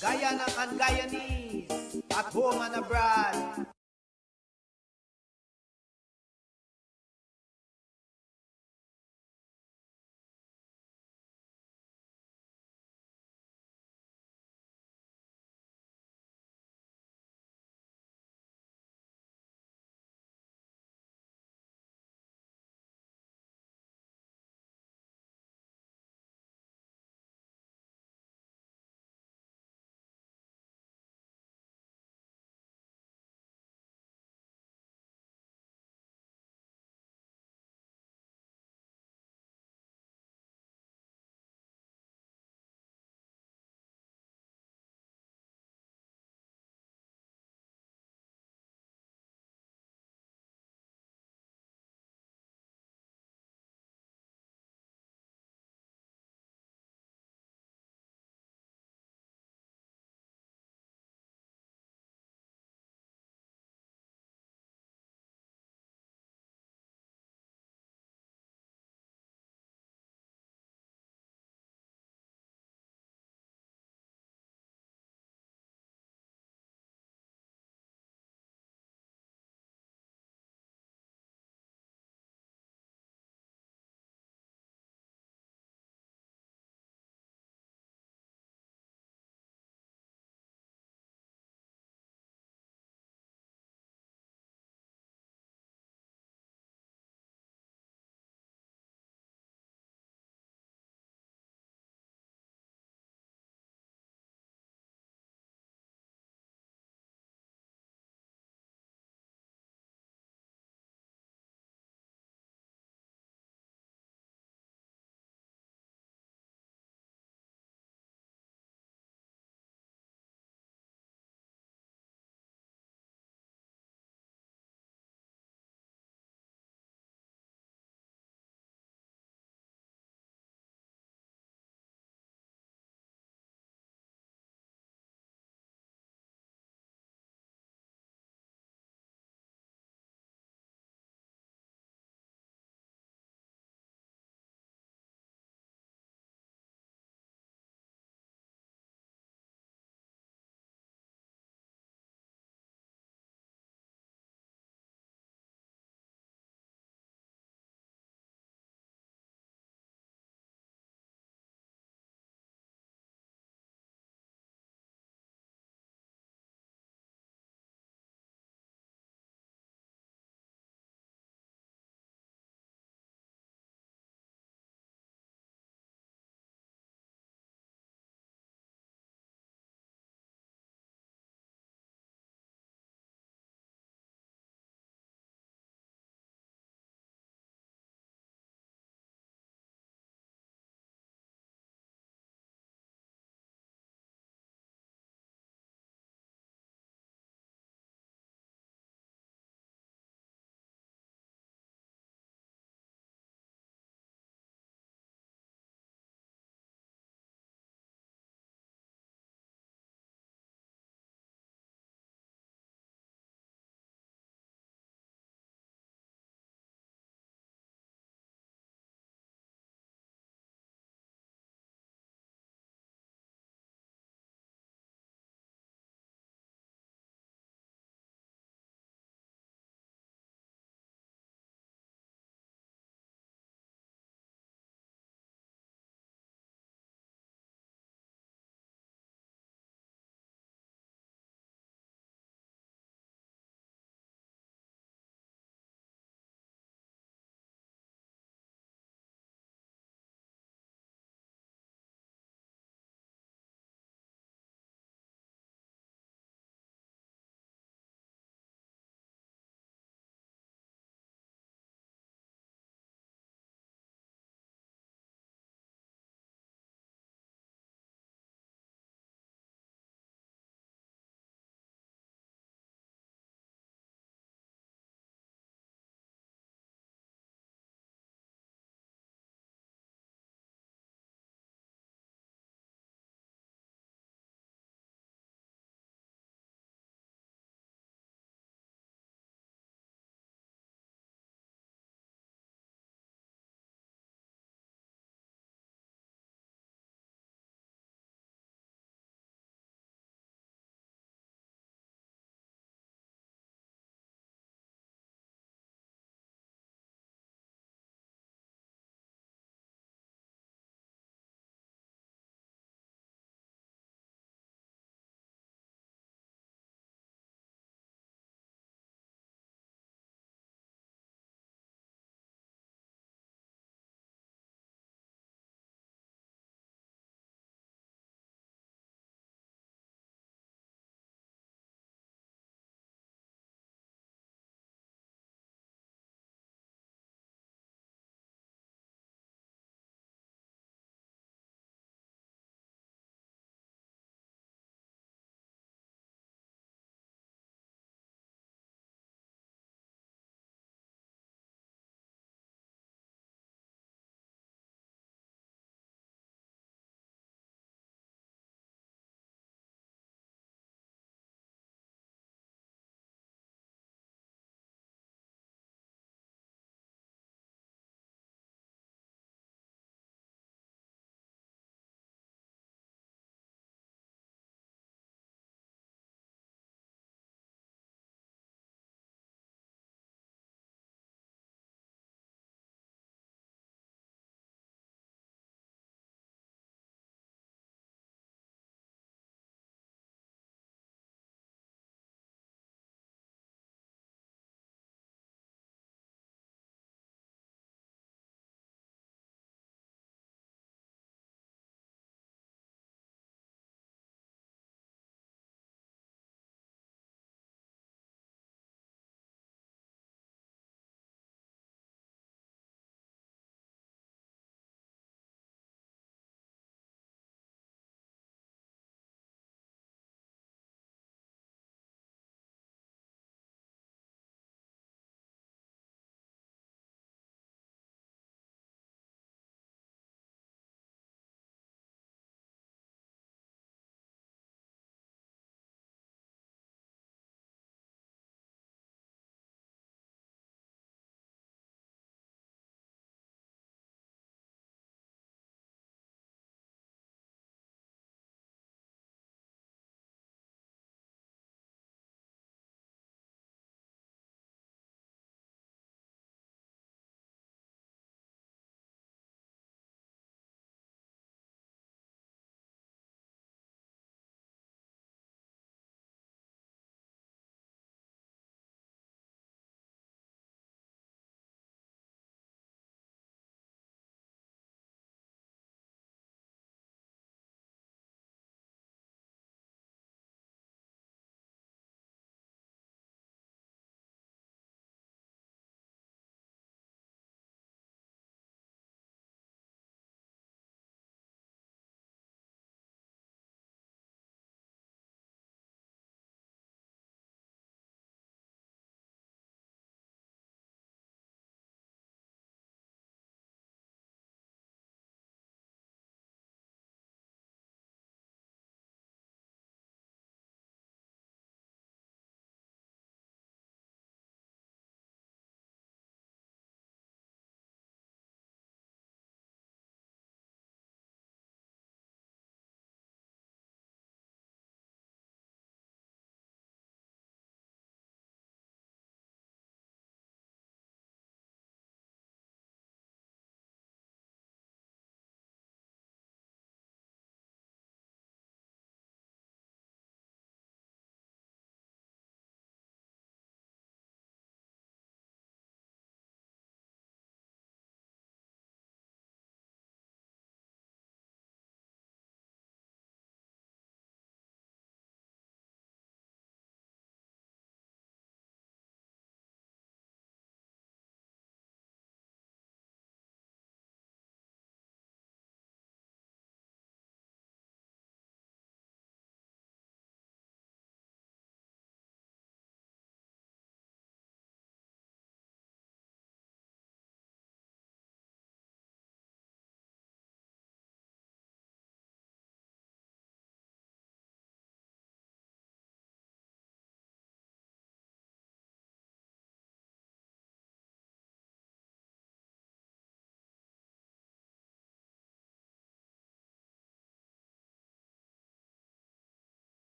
Guyana and Guyanese, at home and abroad.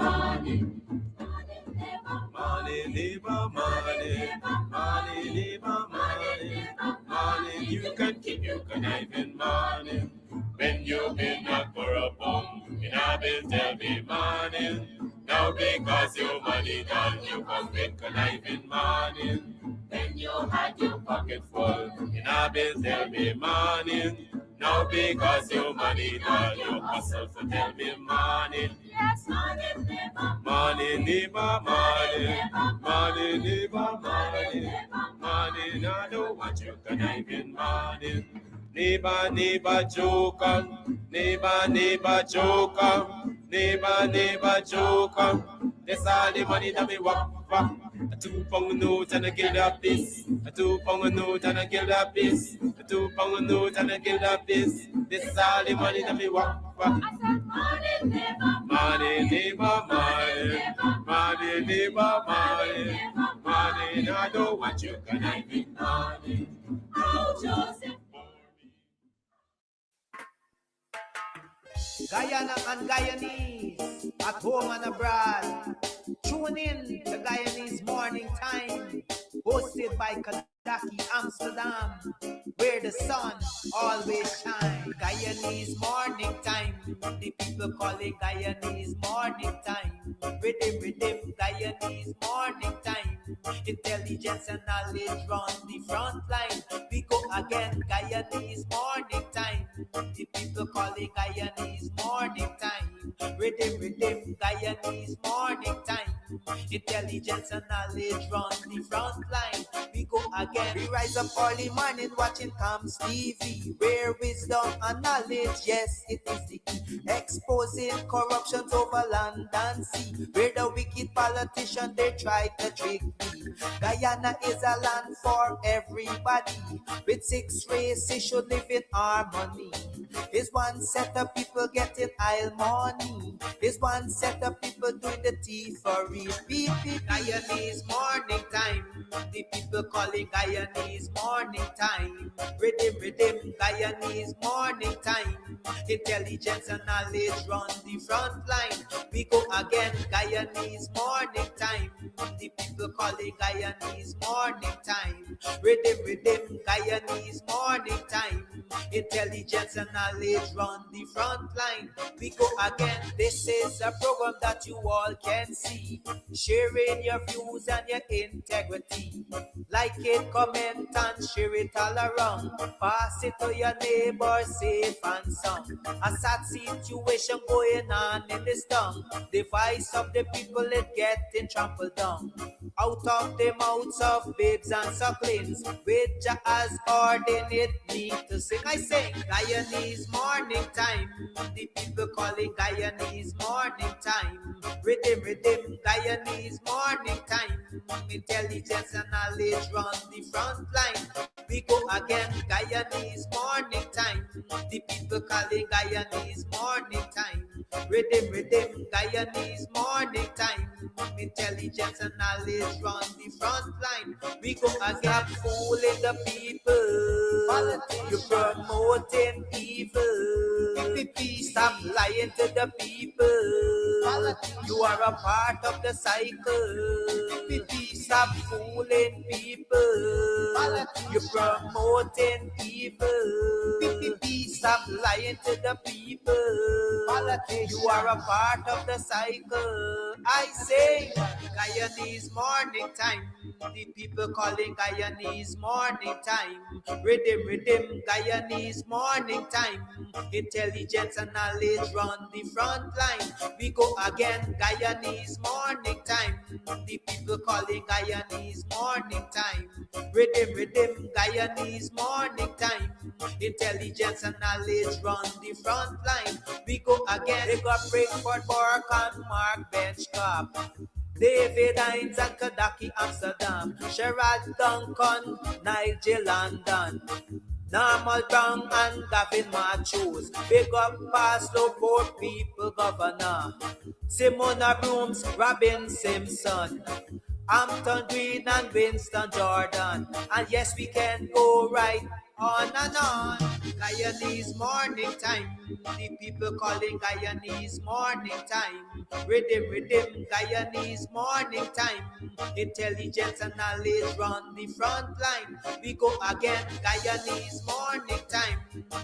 morning. Morning, neighbor, morning. Morning, neighbor, morning. Morning, you can keep your conniving morning. When you've been knocked for a bum, in a bill tell me morning. Now because your money done, you come with conniving morning. When you had your pocket full, in a bill tell me morning. Now because your money done, you hustle for tell me morning. Yes, morning, neighbor. Morning, neighbor, morning. Morning, neighbor, morning. Morning, I don't want you conniving morning. Neighbor, neighbor, joker. Neighbor, neighbor, joker. Neighbor, neighbor, joker. That's all the money that me walk for. A 2 pound note and a guild of piece. A 2 pound note and a guild of piece. A 2 pound note and a guild of piece. This is all the money that me walk for. I said money, neighbor, money, neighbor, money, money, neighbor, money, money. I don't want you conniving money. Oh, Joseph. Guyana and Guyanese, at home and abroad. Tune in to Guyanese Morning Time, hosted by Kadaki, Amsterdam, where the sun always shines. Guyanese Morning Time, the people call it Guyanese Morning Time. Rhythm, Guyanese Morning Time. Intelligence and knowledge run the front line. We go again, Guyanese Morning Time. The people call it Guyanese Morning Time. Rhythm, Guyanese Morning Time. Intelligence and knowledge run the front line. We go again. We rise up early morning watching Comes TV, where wisdom and knowledge, yes, it is the key. Exposing corruptions over land and sea, where the wicked politicians they try to trick me. Guyana is a land for everybody. With 6 races should live in harmony. Is one set of people getting aisle money. Is one set of people doing the thievery. Guyanese Morning Time. The people calling Guyanese Morning Time. Rhythm, Guyanese Morning Time. Intelligence and knowledge run the front line. We go again, Guyanese Morning Time. The people calling Guyanese Morning Time. Rhythm, Guyanese Morning Time. Intelligence and knowledge run the front line. We go again. This is a program that you all can see, sharing your views and your integrity. Like it, comment and share it all around. Pass it to your neighbor, safe and sound. A sad situation going on in this town. The voice of the people is getting trampled down. Out of the mouths of babes and sucklings, which has ordained me to sing. I sing Guyanese Morning Time. The people calling Guyanese Morning Time. Rhythm, Guyanese Morning Time. Intelligence and knowledge run the front line. We go again, Guyanese Morning Time. The people calling Guyanese Morning Time. Rhythm, Guyanese Morning Time. Intelligence and knowledge run the front line. We go again. Stop fooling the people. You're promoting evil. Stop lying to the people. You are a part of the cycle. Stop fooling people. You're promoting evil. Stop lying to the people. You are a part of the cycle. I say Guyanese Morning Time. The people calling Guyanese Morning Time. Rhythm, Guyanese Morning Time. Intelligence and knowledge run the front line. We go again, Guyanese Morning Time. The people calling Guyanese Morning Time. Rhythm, Guyanese Morning Time. Intelligence and knowledge run the front line. We go again. They got Breakford, Bork and Mark Benchcop. David Hines and Kadaki, Amsterdam. Sherrod Duncan, Nigel London. Normal Brown and Gavin Matthews. Big up Pastor, poor people governor. Simona Brooms, Robin Simpson. Hampton Green and Winston Jordan. And yes, we can go right On and on. Guyanese morning time. The people calling Guyanese morning time. Rhythm, rhythm, Guyanese morning time. Intelligence and knowledge run the front line. We go again, Guyanese morning time.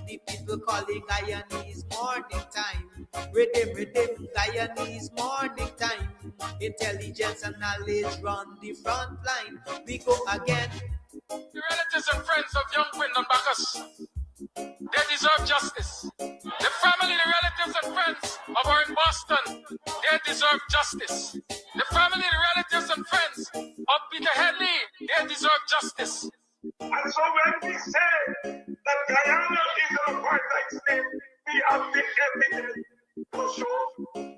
The people calling Guyanese morning time. Rhythm, rhythm, Guyanese morning time. Intelligence and knowledge run the front line. We go again. The relatives and friends of young Wyndham Bacchus, they deserve justice. The family, the relatives and friends of our in Boston, they deserve justice. The family, the relatives and friends of Peter Headley, they deserve justice. And so when we say that Guyana is an apartheid state, we have the evidence to show.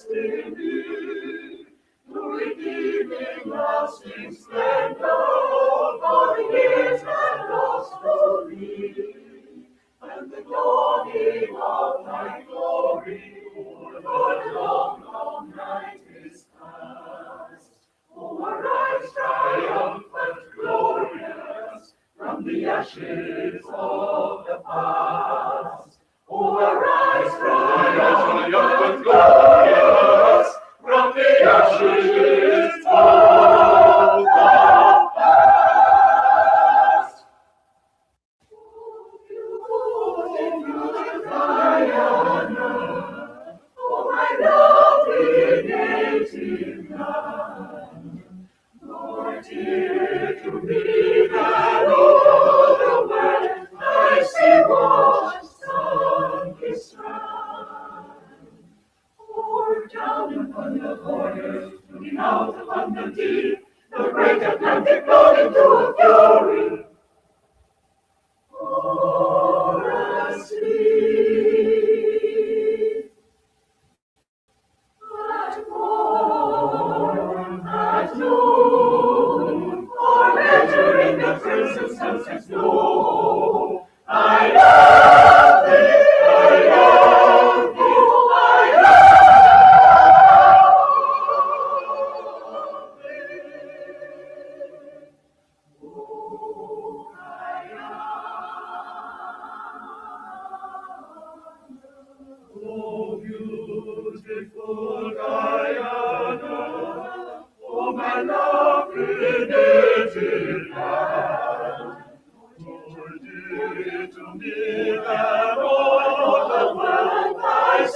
destiny, the redeeming lasting splendor of the years that lost for me, and the dawning of thy glory, o'er the long, long night is past. Oh, arise, triumphant, glorious, from the ashes of the past. Oh, arise, triumphant, glorious, from the ashes of the past. Oh, my lovely native land, Lord, dear to me that all the world I see once on his strand. Pour down upon the borders, looking out upon the deep, the great Atlantic flowed into a fury. For a sleep, at morn, at noon, or entering the crimson sunset's glow, I love thee, I love thee, I love thee. Oh, oh, beautiful Guyana, oh, my lovely native land, Lord, dear to me that all the world I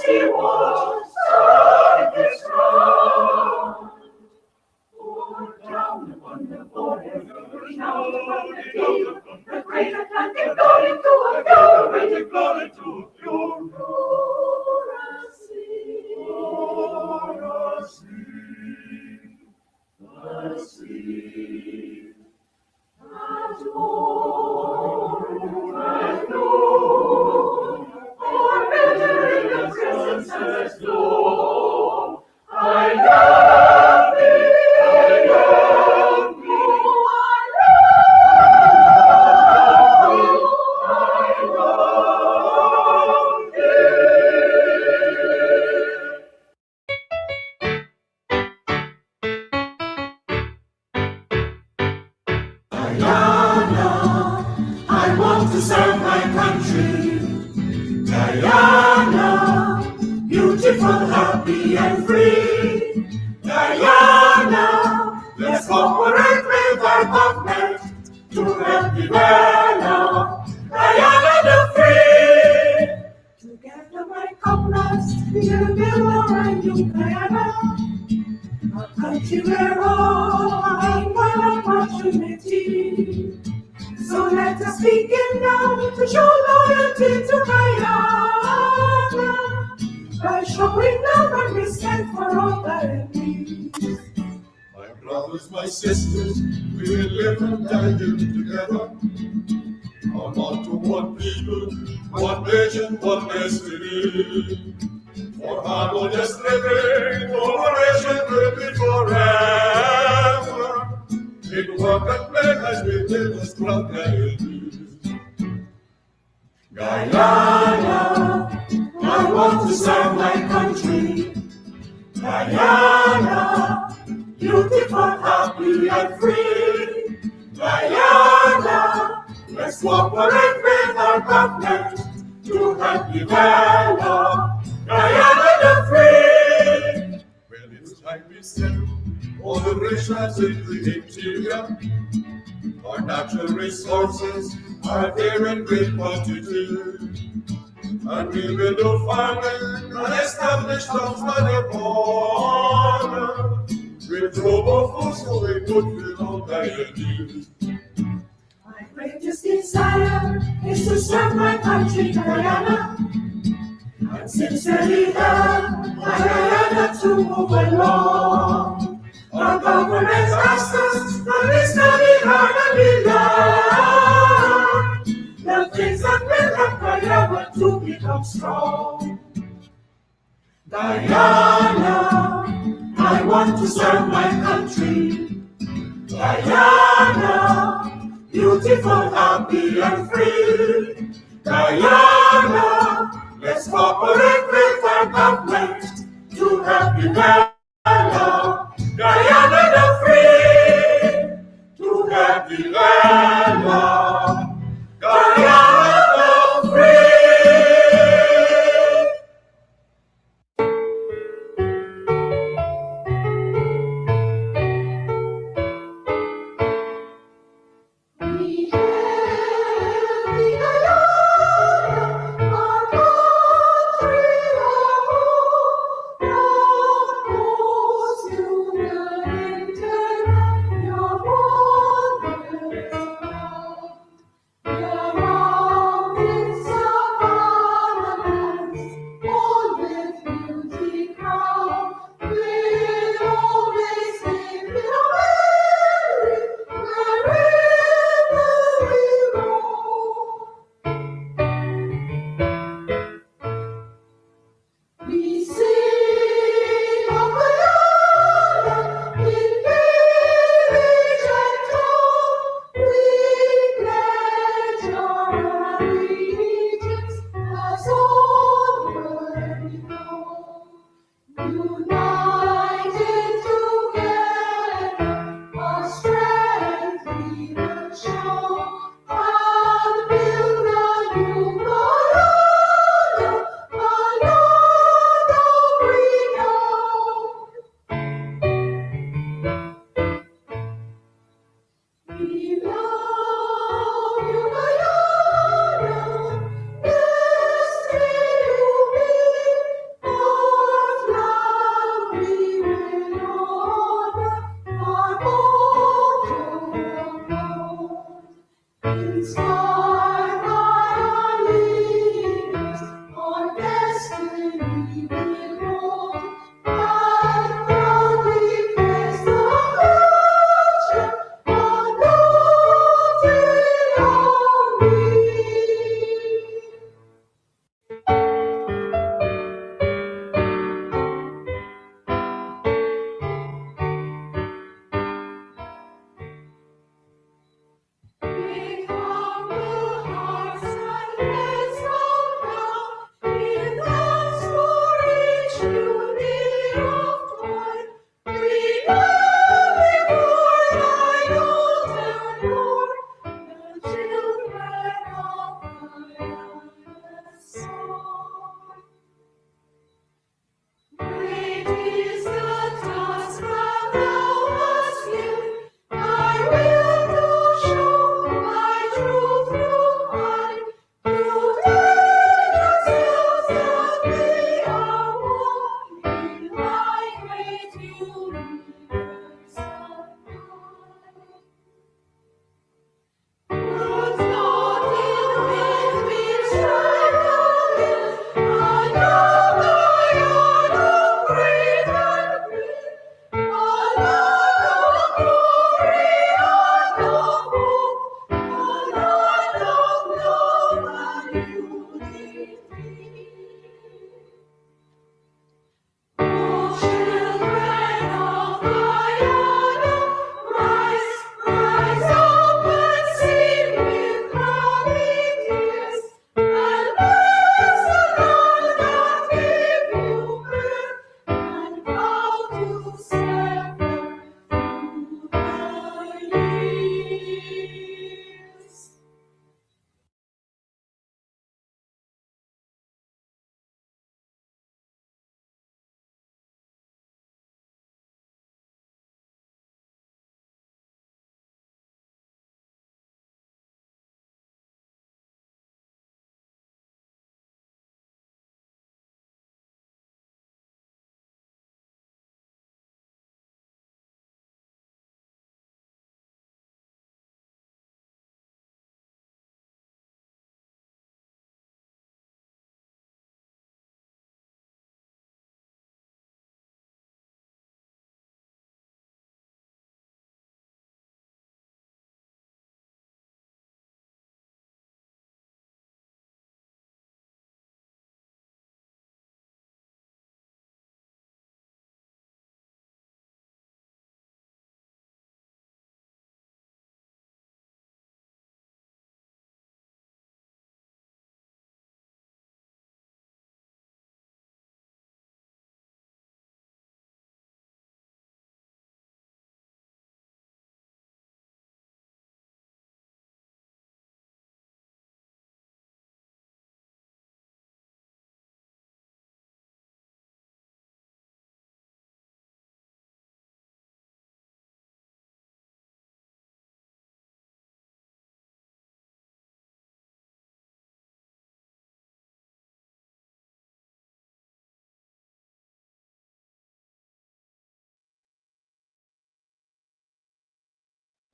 see was sun is strong. Pour down upon the borders, looking out upon the deep, the great Atlantic flowed into a fury, flowed into a fury. For a sleep, asleep, at morn, at noon, or entering the crimson sunset's glow, I love thee, I love thee, I love thee, I love thee. Guyana, I want to serve my country. Guyana, beautiful, happy, and free. Guyana, let's cooperate with our government to help develop Guyana the free. Together, my comrades, we'll build our new Guyana, a country where all are equal opportunity. So let us begin now to show loyalty to Guyana by showing love and respect for all Guyanese. My brothers, my sisters, we will live and die together. On to one people, one nation, one destiny. For harmonious living, cooperation will be forever. In work and play as we live as proud Guyanese. Guyana, I want to serve my country. Guyana, beautiful, happy, and free. Guyana, let's cooperate with our government to help develop Guyana the free. Well, it's time we settle all the racials in the interior. Our natural resources are there in great quantity. And we will do farming and establish towns by the border. With global food so we could fill all Guyanese. My greatest desire is to serve my country, Guyana, and sincerely help Guyana to move along. Our government asks us that we study hard and we learn the things that will help Guyana to become strong. Guyana, born to serve my country. Guyana, beautiful, happy, and free. Guyana, let's cooperate with our government to help develop Guyana the free, to help develop Guyana the free.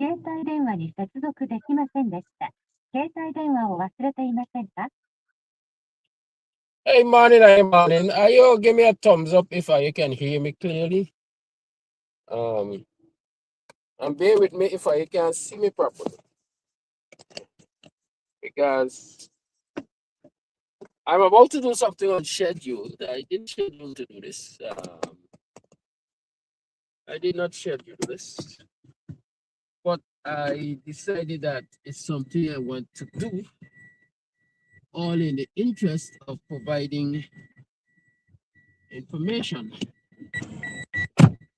携帯電話に接続できませんでした。携帯電話を忘れていませんか? Hey, morning, hey, morning. Are you give me a thumbs up if you can hear me clearly? And bear with me if you can see me properly. Because I'm about to do something unscheduled. I didn't schedule to do this. I did not schedule this. But I decided that it's something I want to do, all in the interest of providing information.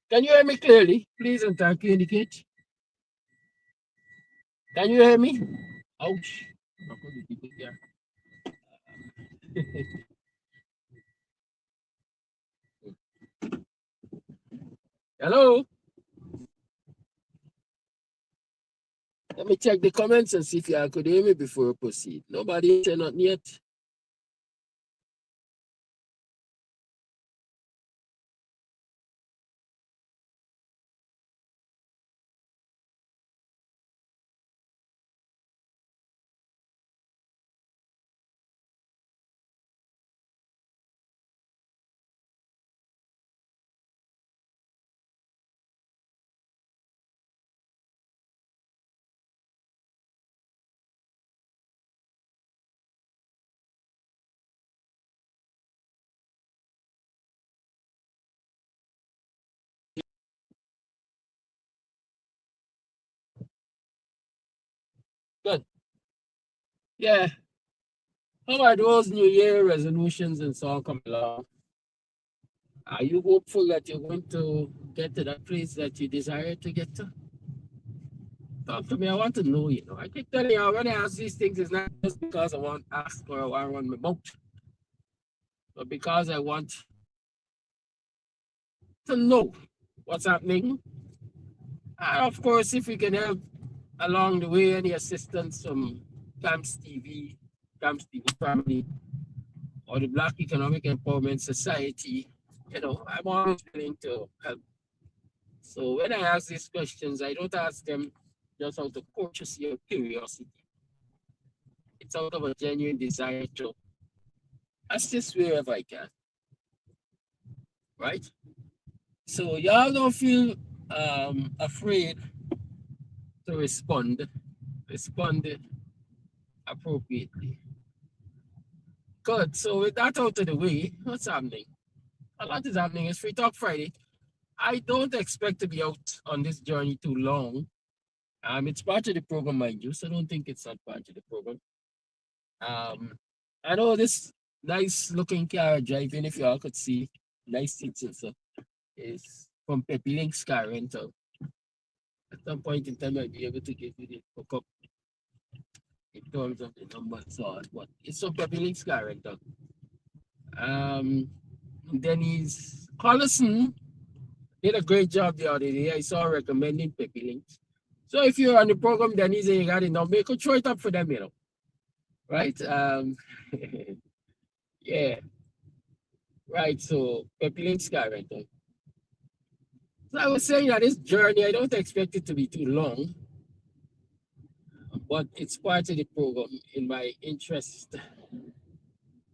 Can you hear me clearly? Please and thank you, indicate. Can you hear me? Ouch. Hello? Let me check the comments and see if you could hear me before we proceed. Nobody said nothing yet. Good. Yeah. How are those New Year resolutions and so on coming along? Are you hopeful that you're going to get to that place that you desire to get to? Talk to me. I want to know, I keep telling you, when I ask these things, it's not just because I want to ask or I want my mouth, but because I want to know what's happening. And of course, if we can help along the way, any assistance from Camps TV family, or the Black Economic Empowerment Society, I'm always willing to help. So when I ask these questions, I don't ask them just out of courtesy or curiosity. It's out of a genuine desire to assist wherever I can. Right? So y'all don't feel afraid to respond appropriately. Good. So with that out of the way, what's happening? A lot is happening. It's Free Talk Friday. I don't expect to be out on this journey too long. It's part of the program, mind you, so I don't think it's not part of the program. I know this nice looking car driving, if you all could see, nice seats and stuff, is from Pepe Link's car rental. At some point in time, I'll be able to give you the hookup in terms of the numbers, so but it's from Pepe Link's car rental. Dennis Collison did a great job the other day. I saw recommending Pepe Links. So if you're on the program, Dennis, and you got it number, you could throw it up for them, right? Yeah. Right, so Pepe Link's car rental. So I was saying that this journey, I don't expect it to be too long, but it's part of the program in my interest,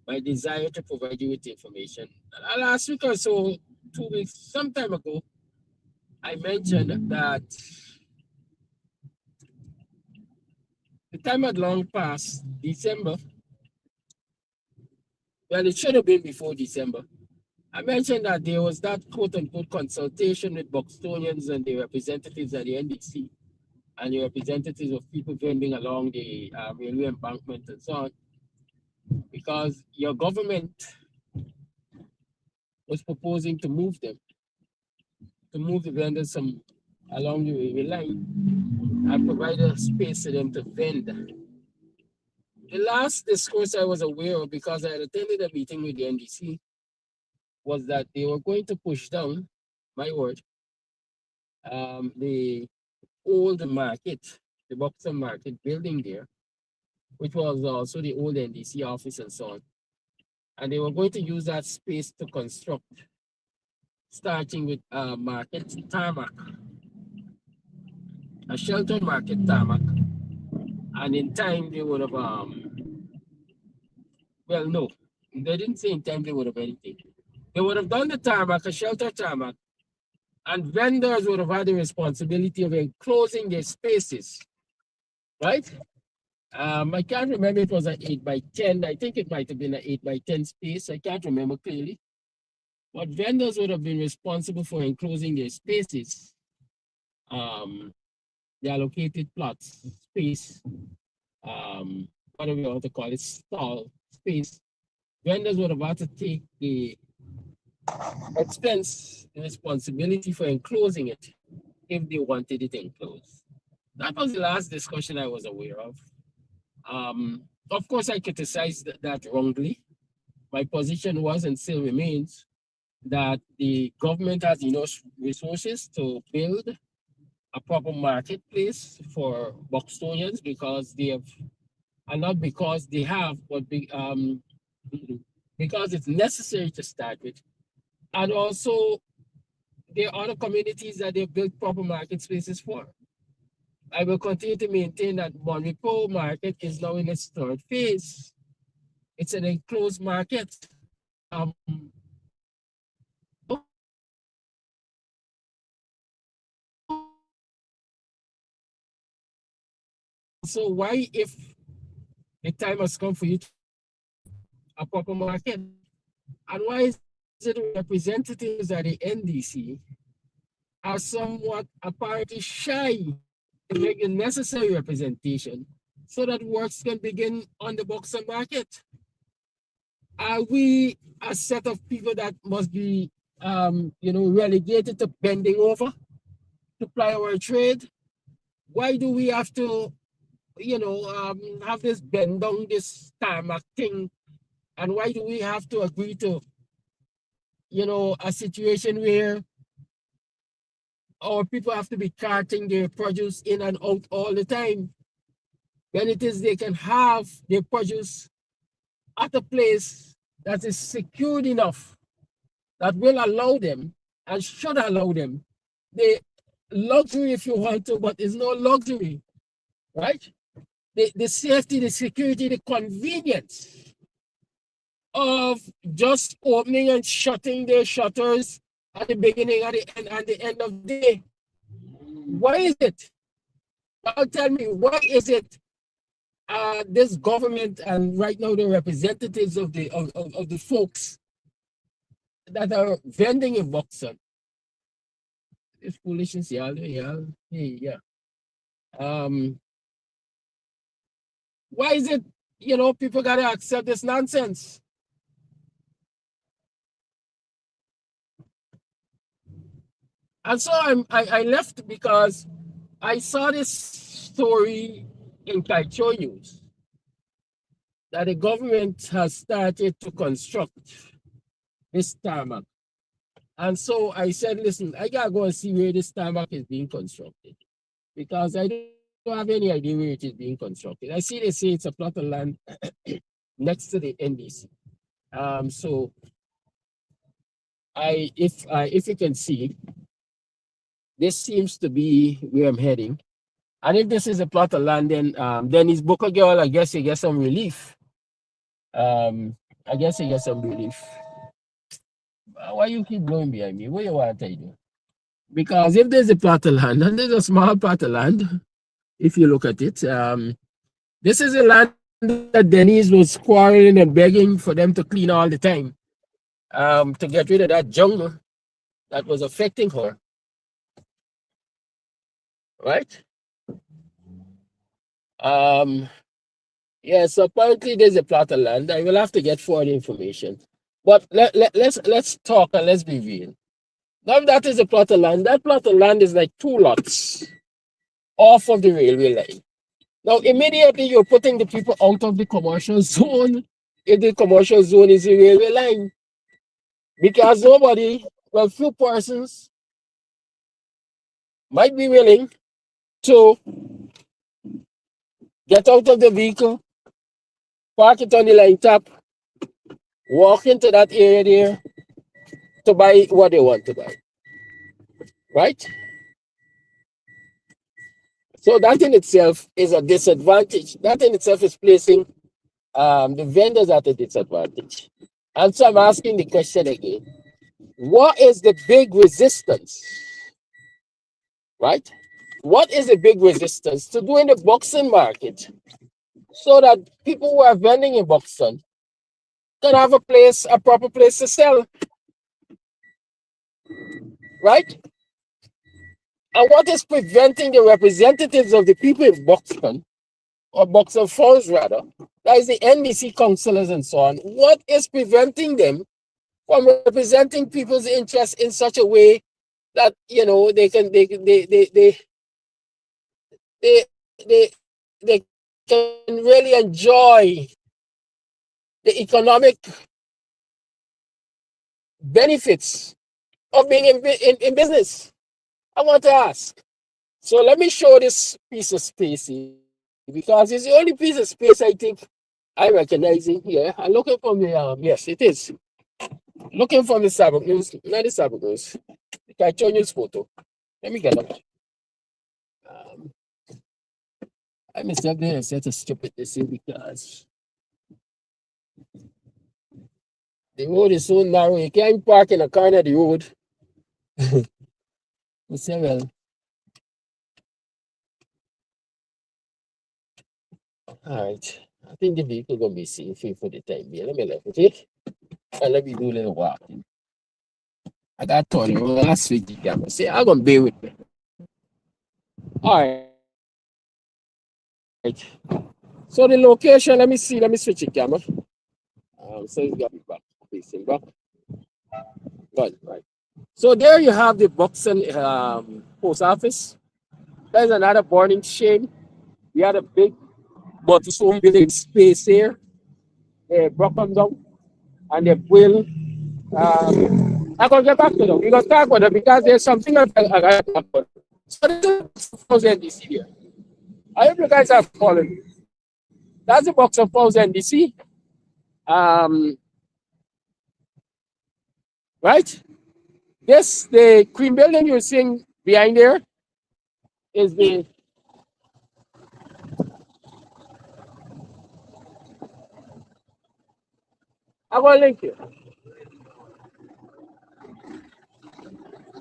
my desire to provide you with information. Last week or so, 2 weeks, some time ago, I mentioned that the time had long passed December. Well, it should have been before December. I mentioned that there was that quote-unquote consultation with Buxtonians and the representatives at the NDC and the representatives of people vending along the railway embankment and so on, because your government was proposing to move the vendors along the railway line and provide a space for them to vend. The last discourse I was aware of, because I had attended a meeting with the NDC, was that they were going to push down, my word, the old market, the Buxton Market building there, which was also the old NDC office and so on. And they were going to use that space to construct, starting with market tarmac. a shelter market tarmac, and in time they would have well, no, they didn't say in time they would have anything. They would have done the tarmac, a shelter tarmac, and vendors would have had the responsibility of enclosing their spaces, right? I can't remember if it was an 8x10. I think it might have been an 8x10 space. I can't remember clearly. But vendors would have been responsible for enclosing their spaces, the allocated plots, space, whatever you want to call it, stall space. Vendors would have had to take the expense, the responsibility for enclosing it if they wanted it enclosed. That was the last discussion I was aware of. Of course, I criticized that wrongly. My position was and still remains that the government has enough resources to build a proper marketplace for Buxtonians because they have, and not because they have, but because it's necessary to start with. And also, there are other communities that they've built proper market spaces for. I will continue to maintain that Monrepo market is now in its third phase. It's an enclosed market. So why, if the time has come for you to a proper market, and why is it representatives at the NDC are somewhat apparently shy to make the necessary representation so that works can begin on the Boxer market? Are we a set of people that must be, relegated to bending over to ply our trade? Why do we have to, have this bend down, this tarmac thing? And why do we have to agree to, a situation where our people have to be carting their produce in and out all the time? When it is they can have their produce at a place that is secured enough that will allow them and should allow them the luxury, if you want to, but it's no luxury, right? The safety, the security, the convenience of just opening and shutting their shutters at the beginning, at the end of the day. Why is it? Now tell me, why is it this government and right now the representatives of the folks that are vending in Boxer, it's foolishness, yeah. Why is it, people gotta accept this nonsense? And so I left because I saw this story in Kaicho News that the government has started to construct this tarmac. And so I said, listen, I gotta go and see where this tarmac is being constructed because I don't have any idea where it is being constructed. I see they say it's a plot of land next to the NDC. So if you can see, this seems to be where I'm heading. And if this is a plot of land, then his Booker girl, I guess he gets some relief. I guess he gets some relief. Why you keep blowing behind me? What you want to do? Because if there's a plot of land, and there's a small plot of land, if you look at it, this is a land that Denise was quarreling and begging for them to clean all the time, to get rid of that jungle that was affecting her. Right? So apparently there's a plot of land. I will have to get further information. But let's talk and let's be real. Now that is a plot of land. That plot of land is like 2 lots off of the railway line. Now immediately you're putting the people out of the commercial zone if the commercial zone is the railway line. Because few persons might be willing to get out of the vehicle, park it on the line top, walk into that area there to buy what they want to buy. Right? So that in itself is a disadvantage. That in itself is placing the vendors at a disadvantage. And so I'm asking the question again: what is the big resistance, right? What is the big resistance to doing the boxing market so that people who are vending in Buxton can have a place, a proper place to sell, right? And what is preventing the representatives of the people in Buxton, or Buxton Falls rather, that is the NBC councillors and so on, what is preventing them from representing people's interests in such a way that they they can really enjoy the economic benefits of being in business? I want to ask. So let me show this piece of space here, because it's the only piece of space I think I recognize in here. I'm looking from the yes, it is. Looking from the Sabbath News, not the Sabbath News, the Cartoon News photo. Let me get up. Um, I myself there said to stupid this here because the road is so narrow, you can't park in a corner of the road. You say, well, all right. I think the vehicle gonna be safe here for the time being. Let me let it, and let me do a little walking. I got told you last week, you can say, I'm gonna be with me. All right. So the location, let me see, let me switch the camera. So it's got to be back, facing back. Good, right. So there you have the Buxton post office. There's another burning shame. We had a big but so building space here. They broke them down and they will. I'm gonna get back to them. We're gonna talk about it because there's something else I gotta talk about. So this is Falls NDC here. I hope you guys have followed me. That's the box of Falls NDC. Right? This the cream building you're seeing behind there is the I'm gonna link it.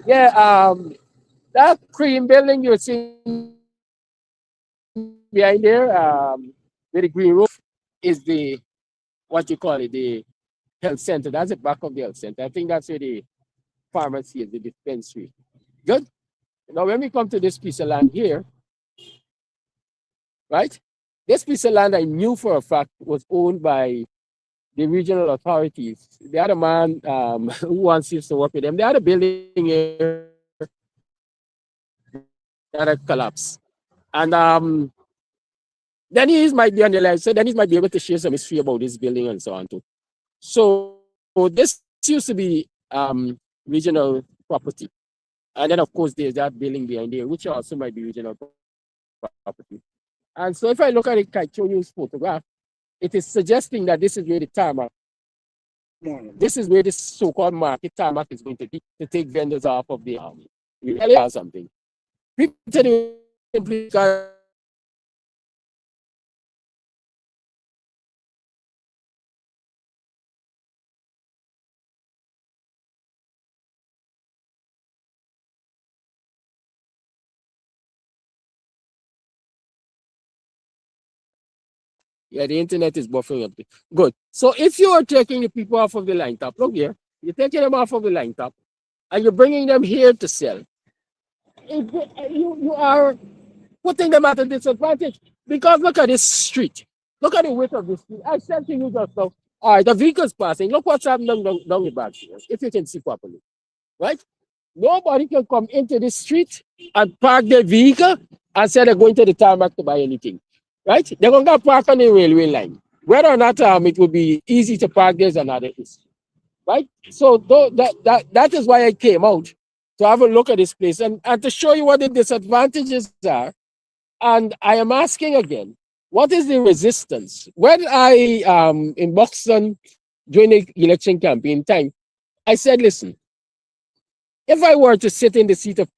Yeah, that cream building you're seeing behind there, with the green roof, is the what you call it, the health center. That's the back of the health center. I think that's where the pharmacy is, the dispensary. Good. Now, when we come to this piece of land here, right? This piece of land I knew for a fact was owned by the regional authorities. The other man who once used to work with them, they had a building here that had collapsed. And Dennis might be on the line, so Dennis might be able to share some history about this building and so on too. So this used to be regional property. And then of course there's that building behind there, which also might be regional property. And so if I look at the Kaitonu's photograph, it is suggesting that this is where the tarmac, this is where this so-called market tarmac is going to be to take vendors off of the really or something. People simply yeah, the internet is buffering up. Good. So if you are taking the people off of the line top, look here, you're taking them off of the line top and you're bringing them here to sell. You are putting them at a disadvantage because look at this street. Look at the width of this street. I said to you just now, all right, the vehicle's passing. Look what's happening down the back here, if you can see properly, right? Nobody can come into this street and park their vehicle and say they're going to the tarmac to buy anything, right? They're going to park on the railway line. Whether or not it will be easy to park, there's another issue, right? So that is why I came out to have a look at this place and to show you what the disadvantages are. And I am asking again, what is the resistance? When I in Buxton during the election campaign time, I said, listen, if I were to sit in the seat of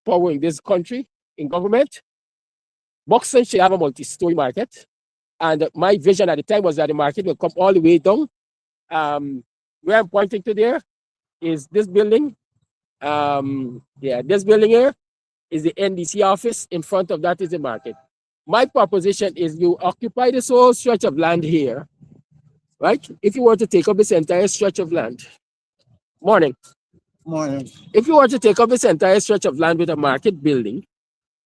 power in this country, in government, Buxton should have a multi-story market. And my vision at the time was that the market will come all the way down. Where I'm pointing to there is this building. This building here is the NDC office. In front of that is the market. My proposition is you occupy this whole stretch of land here, right? If you were to take up this entire stretch of land, morning. If you were to take up this entire stretch of land with a market building,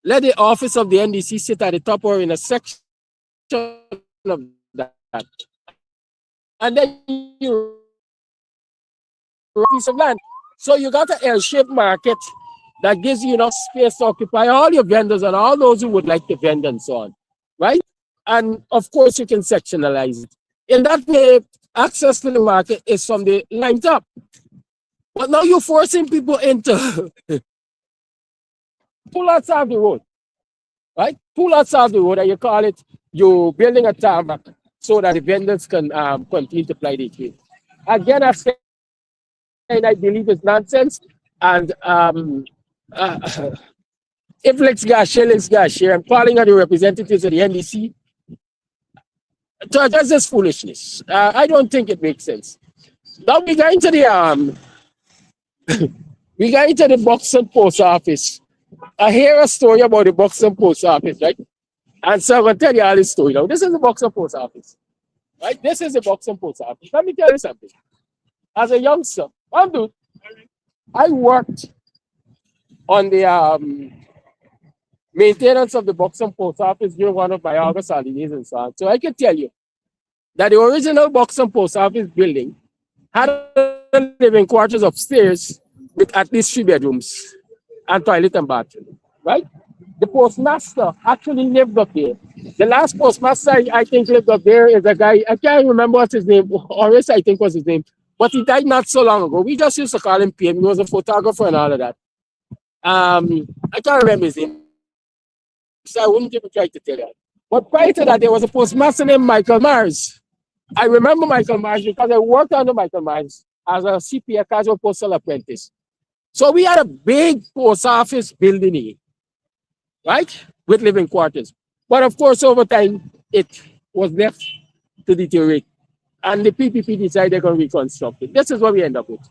let the office of the NDC sit at the top or in a section of that. And then you piece of land. So you got an L-shaped market that gives you enough space to occupy all your vendors and all those who would like to vend and so on, right? And of course, you can sectionalize it. In that way, access to the market is from the line top. But now you're forcing people into two lots of the road, right? Two lots of the road, and you call it, you're building a tarmac so that the vendors can continue to apply the trade. Again, I believe it's nonsense. And if let's get share, I'm calling on the representatives of the NDC to address this foolishness. I don't think it makes sense. Now we got into the Buxton Post Office. I hear a story about the Buxton Post Office, right? And so I'm going to tell you all this story now. This is the Buxton Post Office, right? This is the Buxton Post Office. Let me tell you something. As a youngster, I worked on the maintenance of the Buxton Post Office during one of my August holidays and so on. So I can tell you that the original Buxton Post Office building had living quarters upstairs with at least 3 bedrooms and toilet and bathroom, right? The postmaster actually lived up there. The last postmaster I think lived up there is a guy, I can't remember what's his name, Horace I think was his name, but he died not so long ago. We just used to call him PM. He was a photographer and all of that. I can't remember his name, so I wouldn't even try to tell you. But prior to that, there was a postmaster named Michael Mars. I remember Michael Mars because I worked under Michael Mars as a CPA, casual postal apprentice. So we had a big post office building here, right, with living quarters. But of course, over time, it was left to deteriorate. And the PPP decided they're going to reconstruct it. This is what we end up with.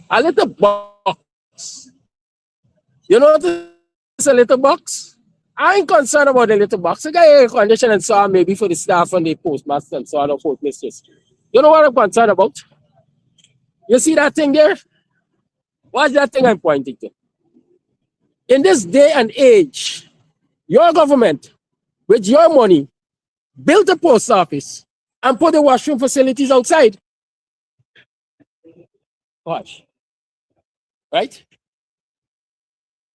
A little box. You know what is a little box? I ain't concerned about the little box. I got air conditioning and so on, maybe for the staff and the postmaster and so on, or postmistress. You know what I'm concerned about? You see that thing there? What's that thing I'm pointing to? In this day and age, your government, with your money, built a post office and put the washroom facilities outside. Watch. Right?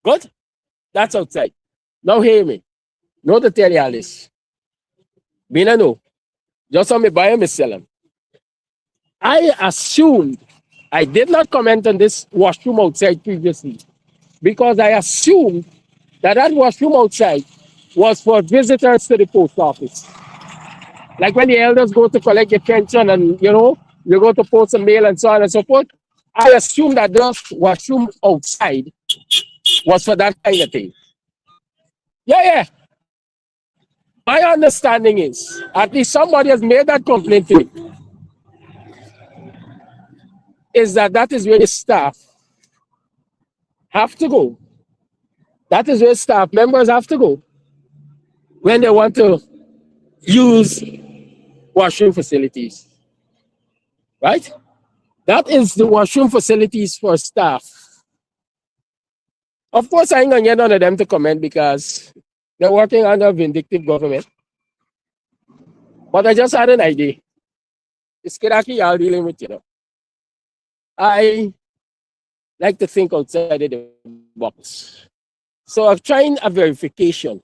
Good? That's outside. Now hear me. No to tell you all this. Me no know. Just on me buy and me sell them. I assumed, I did not comment on this washroom outside previously, because I assumed that that washroom outside was for visitors to the post office. Like when the elders go to collect your pension and, you know, you go to post a mail and so on and so forth. I assumed that the washroom outside was for that kind of thing. Yeah. My understanding is, at least somebody has made that complaint to me, is that is where the staff have to go. That is where staff members have to go when they want to use washroom facilities. Right? That is the washroom facilities for staff. Of course, I ain't gonna get none of them to comment because they're working under a vindictive government. But I just had an idea. It's Kiraki y'all dealing with, you know. I like to think outside of the box. So I'm trying a verification,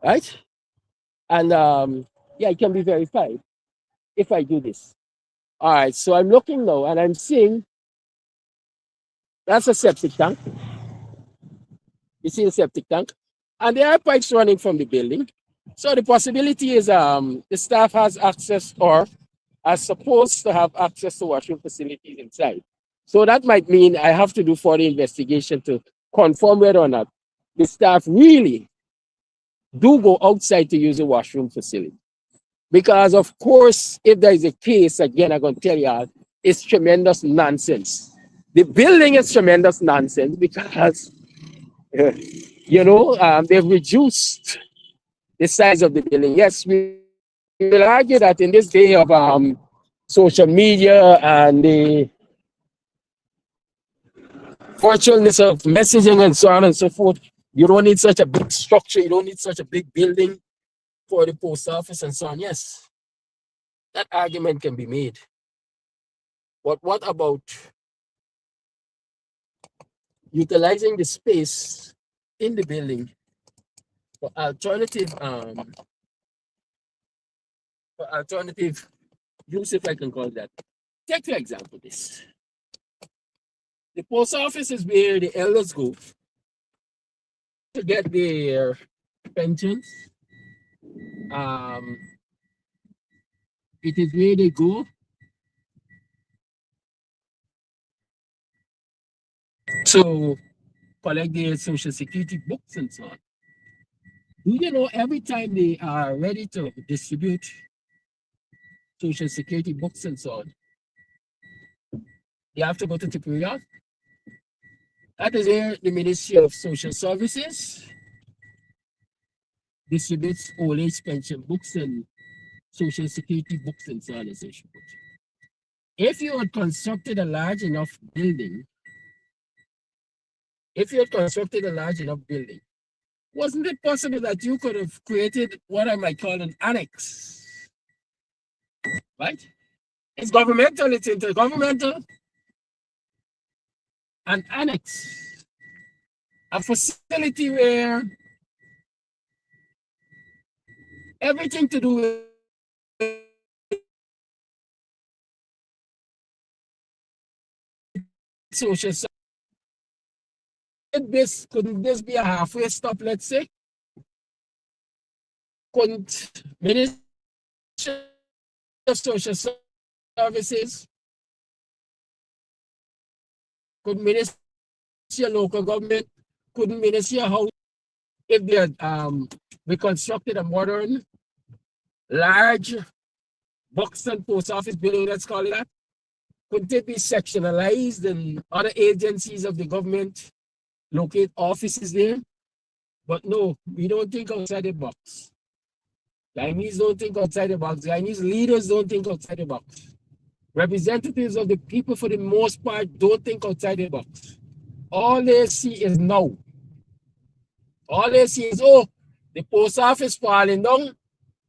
right? And yeah, it can be verified if I do this. All right, so I'm looking now and I'm seeing that's a septic tank. You see the septic tank? And there are pipes running from the building. So the possibility is the staff has access or are supposed to have access to washroom facilities inside. So that might mean I have to do further investigation to confirm whether or not the staff really do go outside to use the washroom facility. Because, of course, if there is a case, again, I'm going to tell you, it's tremendous nonsense. The building is tremendous nonsense because, they've reduced the size of the building. Yes, we will argue that in this day of social media and the virtualness of messaging and so on and so forth, you don't need such a big structure, you don't need such a big building for the post office and so on. Yes, that argument can be made. But what about utilizing the space in the building for alternative use, if I can call that? Take for example this. The post office is where the elders go to get their pensions. It is where they go to collect their social security books and so on. Do you know every time they are ready to distribute social security books and so on, they have to go to Tipperary? That is where the Ministry of Social Services distributes old age pension books and social security books and so on and so forth. If you had constructed a large enough building, wasn't it possible that you could have created what I might call an annex? Right? It's governmental, it's intergovernmental. An annex, a facility where everything to do with social service. Couldn't this be a halfway stop, let's say? Couldn't Ministry of Social Services, could Ministry of Local Government, couldn't Ministry of Housing, if they had reconstructed a modern, large Buxton post office building, let's call it that, couldn't it be sectionalized and other agencies of the government locate offices there? But no, we don't think outside the box. Guyanese don't think outside the box. Guyanese leaders don't think outside the box. Representatives of the people, for the most part, don't think outside the box. All they see is now. All they see is, oh, the post office falling down.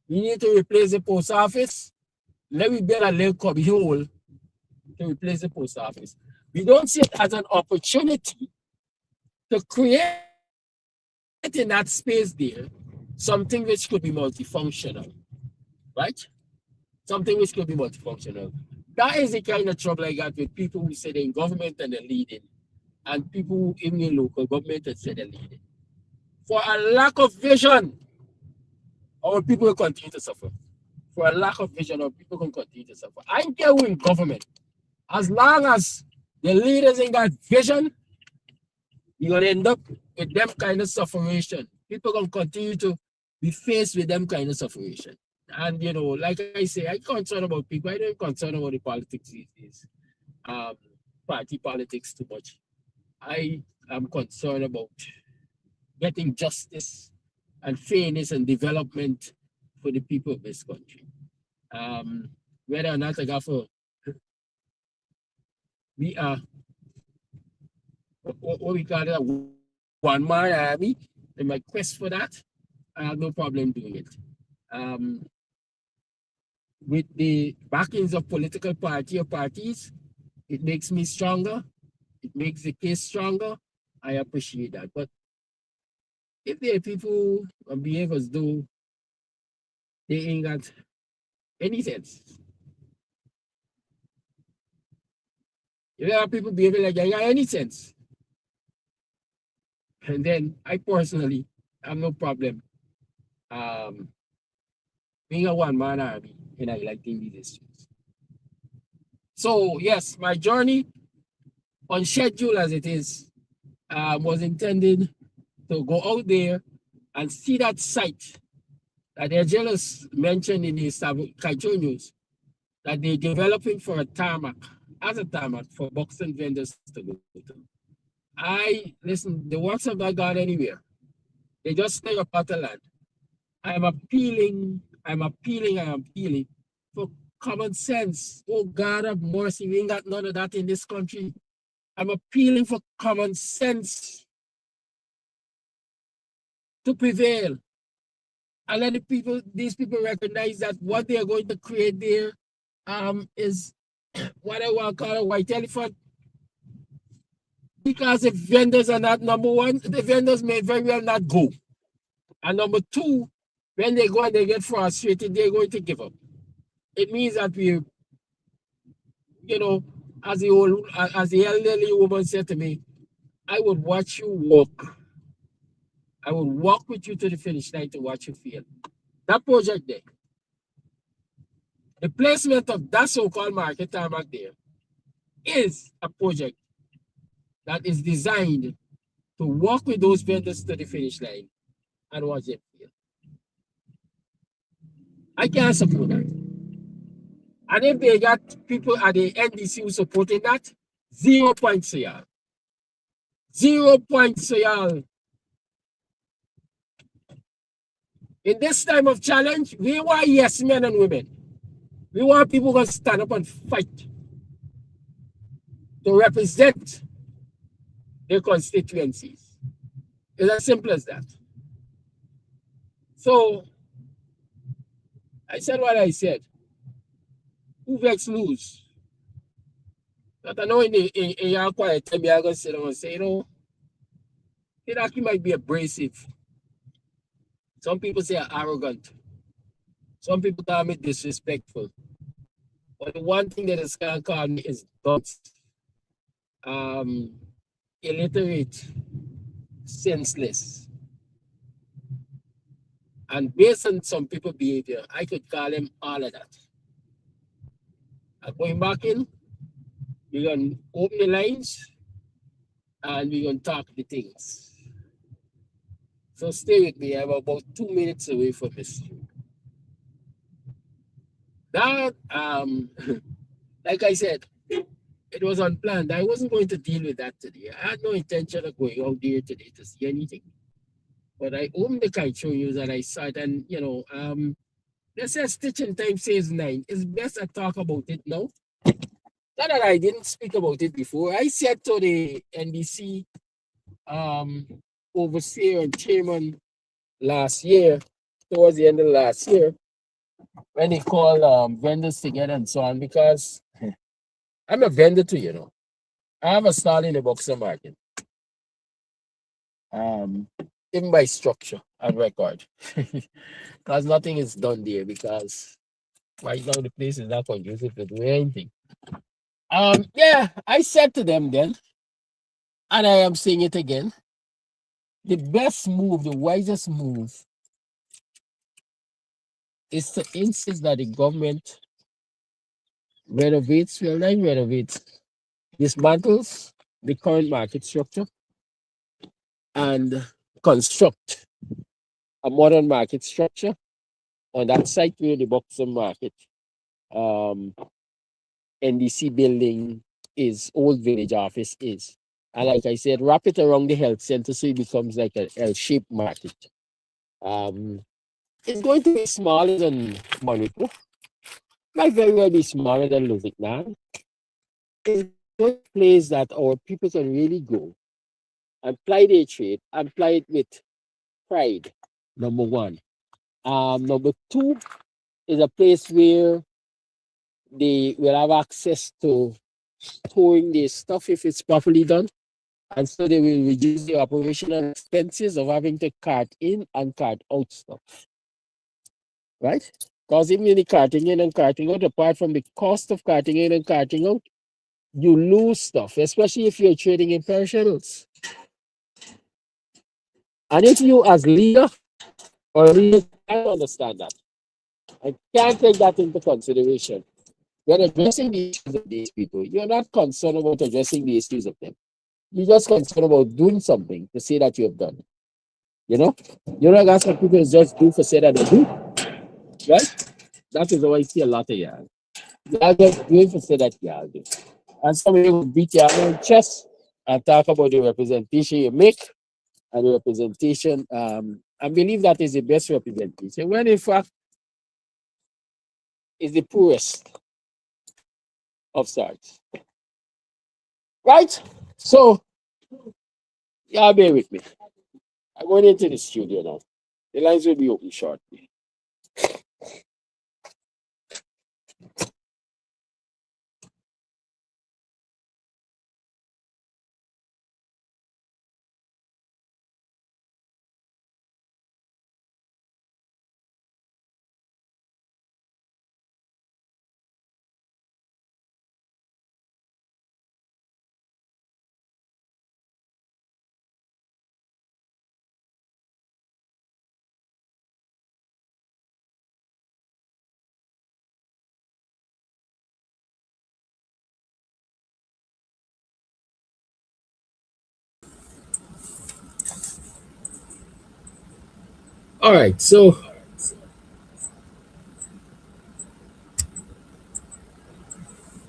We need to replace the post office. Let me build a little cubby hole to replace the post office. We don't see it as an opportunity to create in that space there something which could be multifunctional, right? Something which could be multifunctional. That is the kind of trouble I got with people who say they're in government and they're leading, and people who even in local government and say they're leading. For a lack of vision, our people will continue to suffer. For a lack of vision, our people will continue to suffer. I don't care who in government. As long as the leaders ain't got vision, you're going to end up with them kind of sufferation. People going to continue to be faced with them kind of sufferation. And, like I say, I'm concerned about people. I don't concern about the politics these days. Party politics too much. I am concerned about getting justice and fairness and development for the people of this country. Whether or not I got for, we are, what we call it, a one-man army. In my quest for that, I have no problem doing it. With the backings of political party or parties, it makes me stronger. It makes the case stronger. I appreciate that. But if there are people who behave as though they ain't got any sense, if there are people behaving like they ain't got any sense, and then I personally have no problem being a one-man army and I like these issues. So yes, my journey, on schedule as it is, was intended to go out there and see that site that they're jealous mentioned in the Kaito news, that they're developing for a tarmac, as a tarmac for Buxton vendors to go to. Listen, the works have not gone anywhere. They just stay a part of land. I'm appealing for common sense. Oh God of mercy, we ain't got none of that in this country. I'm appealing for common sense to prevail. And let these people recognize that what they are going to create there is what I want to call a white elephant. Because if vendors are not number one, the vendors may very well not go. And number two, when they go and they get frustrated, they're going to give up. It means that we, as the elderly woman said to me, I would watch you walk. I will walk with you to the finish line to watch you fail. That project there, the placement of that so-called market tarmac there is a project that is designed to walk with those vendors to the finish line and watch them fail. I can't support that. And if they got people at the NDC who supporting that, 0 points to y'all. 0 points to y'all. In this time of challenge, we want yes men and women. We want people who stand up and fight to represent their constituencies. It's as simple as that. So, I said what I said. Who vex lose? But I know in your quiet time, you're going to sit down and say, Iraqi might be abrasive. Some people say arrogant. Some people call me disrespectful. But the one thing that is going to call me is dunce, illiterate, senseless. And based on some people's behavior, I could call them all of that. I'm going back in, we're going to open the lines, and we're going to talk the things. So stay with me. I'm about 2 minutes away from this. That, like I said, it was unplanned. I wasn't going to deal with that today. I had no intention of going out there today to see anything. But I opened the Kaito news and I saw it, and they say stitching time says 9. It's best I talk about it now. Not that I didn't speak about it before. I said to the NDC overseer and chairman last year, towards the end of last year, when they called vendors together and so on, because I'm a vendor too, I have a stall in the Buxton market. Even by structure and record. Because nothing is done there, because right now the place is not conducive to do anything. Yeah, I said to them then, and I am saying it again, the best move, the wisest move, is to insist that the government renovates, dismantles the current market structure and construct a modern market structure on that site where the Buxton market NDC building is, old village office is. And like I said, wrap it around the health center so it becomes like an L-shaped market. It's going to be smaller than Monaco. Might very well be smaller than Lusignan. It's a place that our people can really go and ply their trade and ply it with pride, number one. Number two is a place where they will have access to storing their stuff if it's properly done. And so they will reduce the operational expenses of having to cart in and cart out stuff. Right? Because even in the carting in and carting out, apart from the cost of carting in and carting out, you lose stuff, especially if you're trading in perishables. And if you as leader or leader can't understand that, I can't take that into consideration. When addressing the issues of these people, you're not concerned about addressing the issues of them. You're just concerned about doing something to say that you have done. You know? You know, that's what people just do for say that they do, right? That is how I see a lot of y'all. Y'all just doing for say that y'all do. And some of you will beat your own chest and talk about the representation you make and the representation, and believe that is the best representation, when in fact is the poorest of sorts. Right? So, y'all bear with me. I'm going into the studio now. The lines will be open shortly. All right, so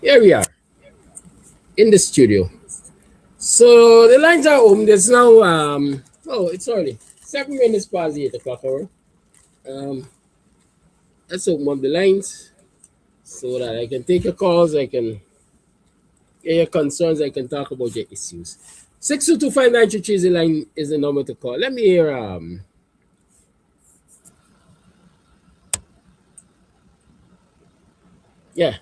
here we are in the studio. So the lines are open. There's now oh, it's early. 7 minutes past the 8 o'clock hour. Um let's open up the lines so that I can take your calls, I can hear your concerns, I can talk about your issues. 6225933 is the line, is the number to call. Let me hear yeah.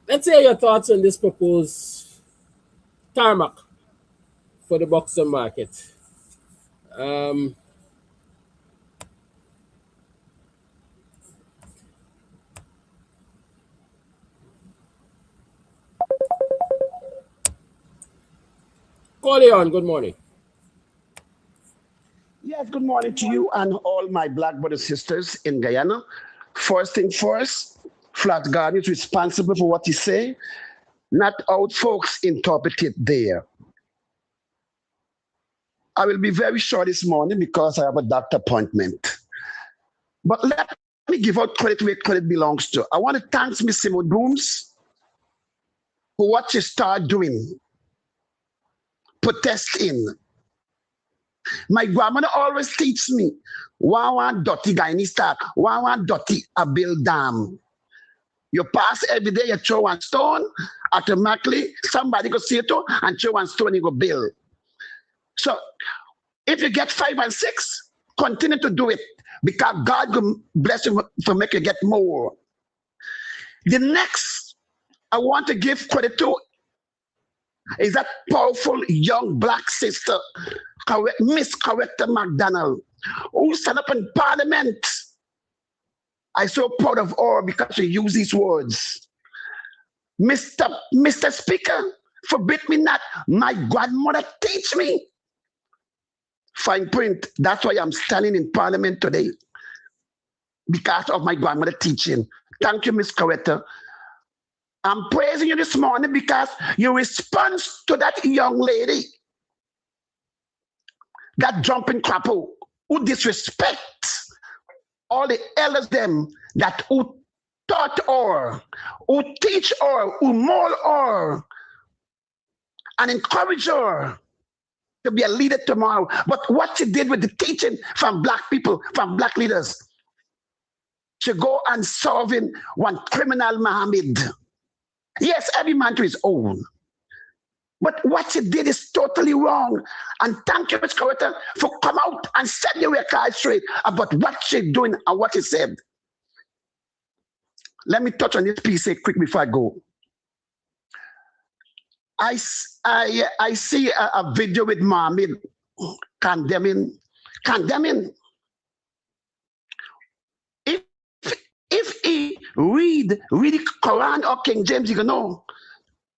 Let's hear your thoughts on this proposed tarmac for the Buxton market. Um Call you on, good morning. Yes, good morning to you and all my black brothers and sisters in Guyana. First thing first, Flat Garden is responsible for what he say, not how folks interpret it there. I will be very short this morning because I have a doctor appointment. But let me give out credit where credit belongs to. I want to thank Miss Simone Dooms for what she started doing, protesting. My grandmother always teach me, one dirty Guyanese start, one dirty a build dam. You pass every day, you throw one stone, automatically somebody go see it too, and throw one stone, you go build. So if you get 5 and 6, continue to do it because God will bless you for make you get more. The next I want to give credit to is that powerful young black sister, Miss Coretta McDonald, who stand up in Parliament. I'm so proud of her because she used these words. Mr. Speaker, forbid me not. My grandmother teach me. Fine print. That's why I'm standing in Parliament today. Because of my grandmother teaching. Thank you, Miss Coretta. I'm praising you this morning because your response to that young lady, that jumping crapple, who disrespects all the elders them that who taught her, who teach her, who mold her, and encourage her to be a leader tomorrow. But what she did with the teaching from black people, from black leaders, she go and solving one criminal Muhammad. Yes, every man to his own. But what she did is totally wrong. And thank you, Ms. Coretta, for come out and set the record straight about what she's doing and what she said. Let me touch on this piece quick before I go. I see a video with Mohammed condemning. If he read the Quran or King James, you can know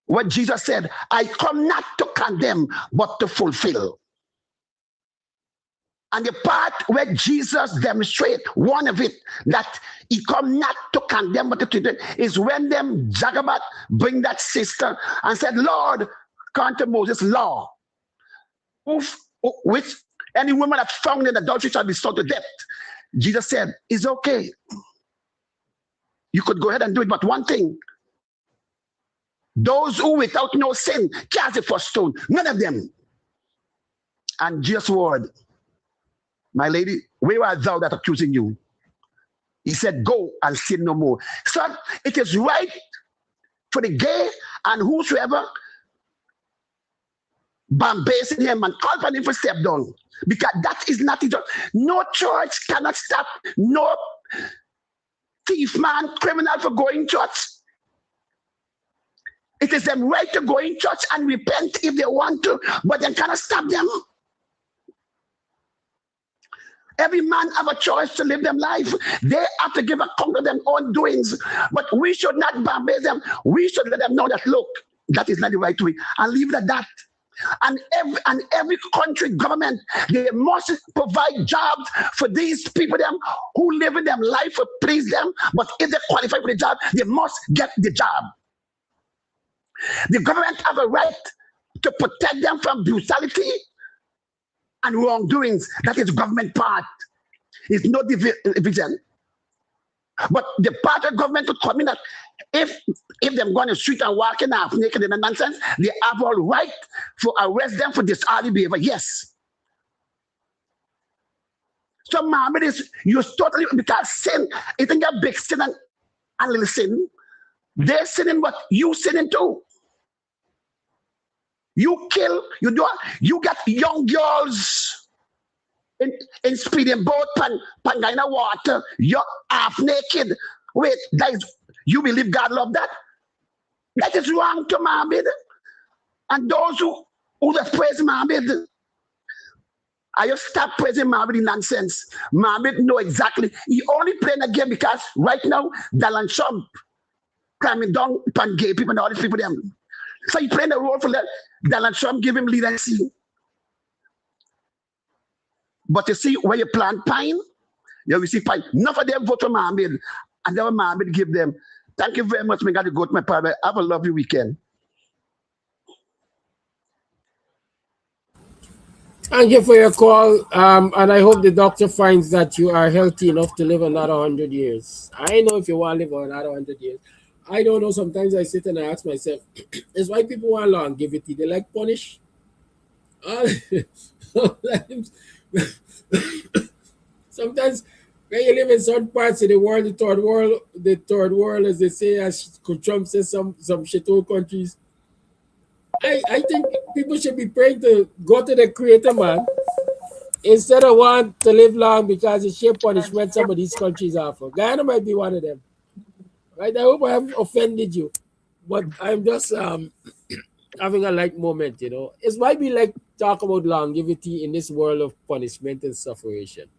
what Jesus said. I come not to condemn, but to fulfill. And the part where Jesus demonstrates one of it, that he come not to condemn but to treat, is when them Jagabat bring that sister and said, Lord, according to Moses' law, which any woman that found in adultery shall be stoned to death. Jesus said, it's okay. You could go ahead and do it, but one thing, those who without no sin cast the first stone, none of them. And Jesus' word, my lady, where art thou that accusing you? He said, go and sin no more. So it is right for the gay and whosoever bambasing him and call for him for step down. Because that is not it. No church cannot stop no thief man, criminal for going to church. It is them right to go in church and repent if they want to, but they cannot stop them. Every man have a choice to live their life. They have to give account of their own doings. But we should not bambase them. We should let them know that, look, that is not the right way. And leave it at that. And every country government, they must provide jobs for these people them who live in their life to please them. But if they qualify for the job, they must get the job. The government have a right to protect them from brutality and wrongdoings. That is government part. It's no division. But the part of government to come in that if them go on the street and walking half naked in the nonsense, they have all right to arrest them for disorderly behavior. Yes. So Muhammad is used totally because sin, you think a big sin and little sin. They're sinning, but you sinning too. You kill, you do, you get young girls in speeding boat, pangina water, you're half naked. Wait, guys, you believe God love that? That is wrong to Muhammad. And those who just praise Muhammad, I just stop praising Muhammad in nonsense. Muhammad know exactly. He only playing a game because right now, Donald Trump climbing down upon gay people and all these people them. So he playing a role for that. Donald Trump give him leadership. But you see, when you plant pine, you will see pine. None of them vote for Muhammad. And then Muhammad give them. Thank you very much. I got to go to my private. Have a lovely weekend. Thank you for your call. And I hope the doctor finds that you are healthy enough to live another 100 years. I know if you want to live another 100 years. I don't know. Sometimes I sit and I ask myself, is why people want longevity? They like punish. Sometimes when you live in certain parts of the world, the third world, as they say, as Trump says, some shithole countries. I think people should be praying to go to the Creator, man, instead of want to live long because it's sheer punishment some of these countries offer. Guyana might be one of them. Right? I hope I haven't offended you, but I'm just having a light moment, you know. It might be like talk about longevity in this world of punishment and sufferation.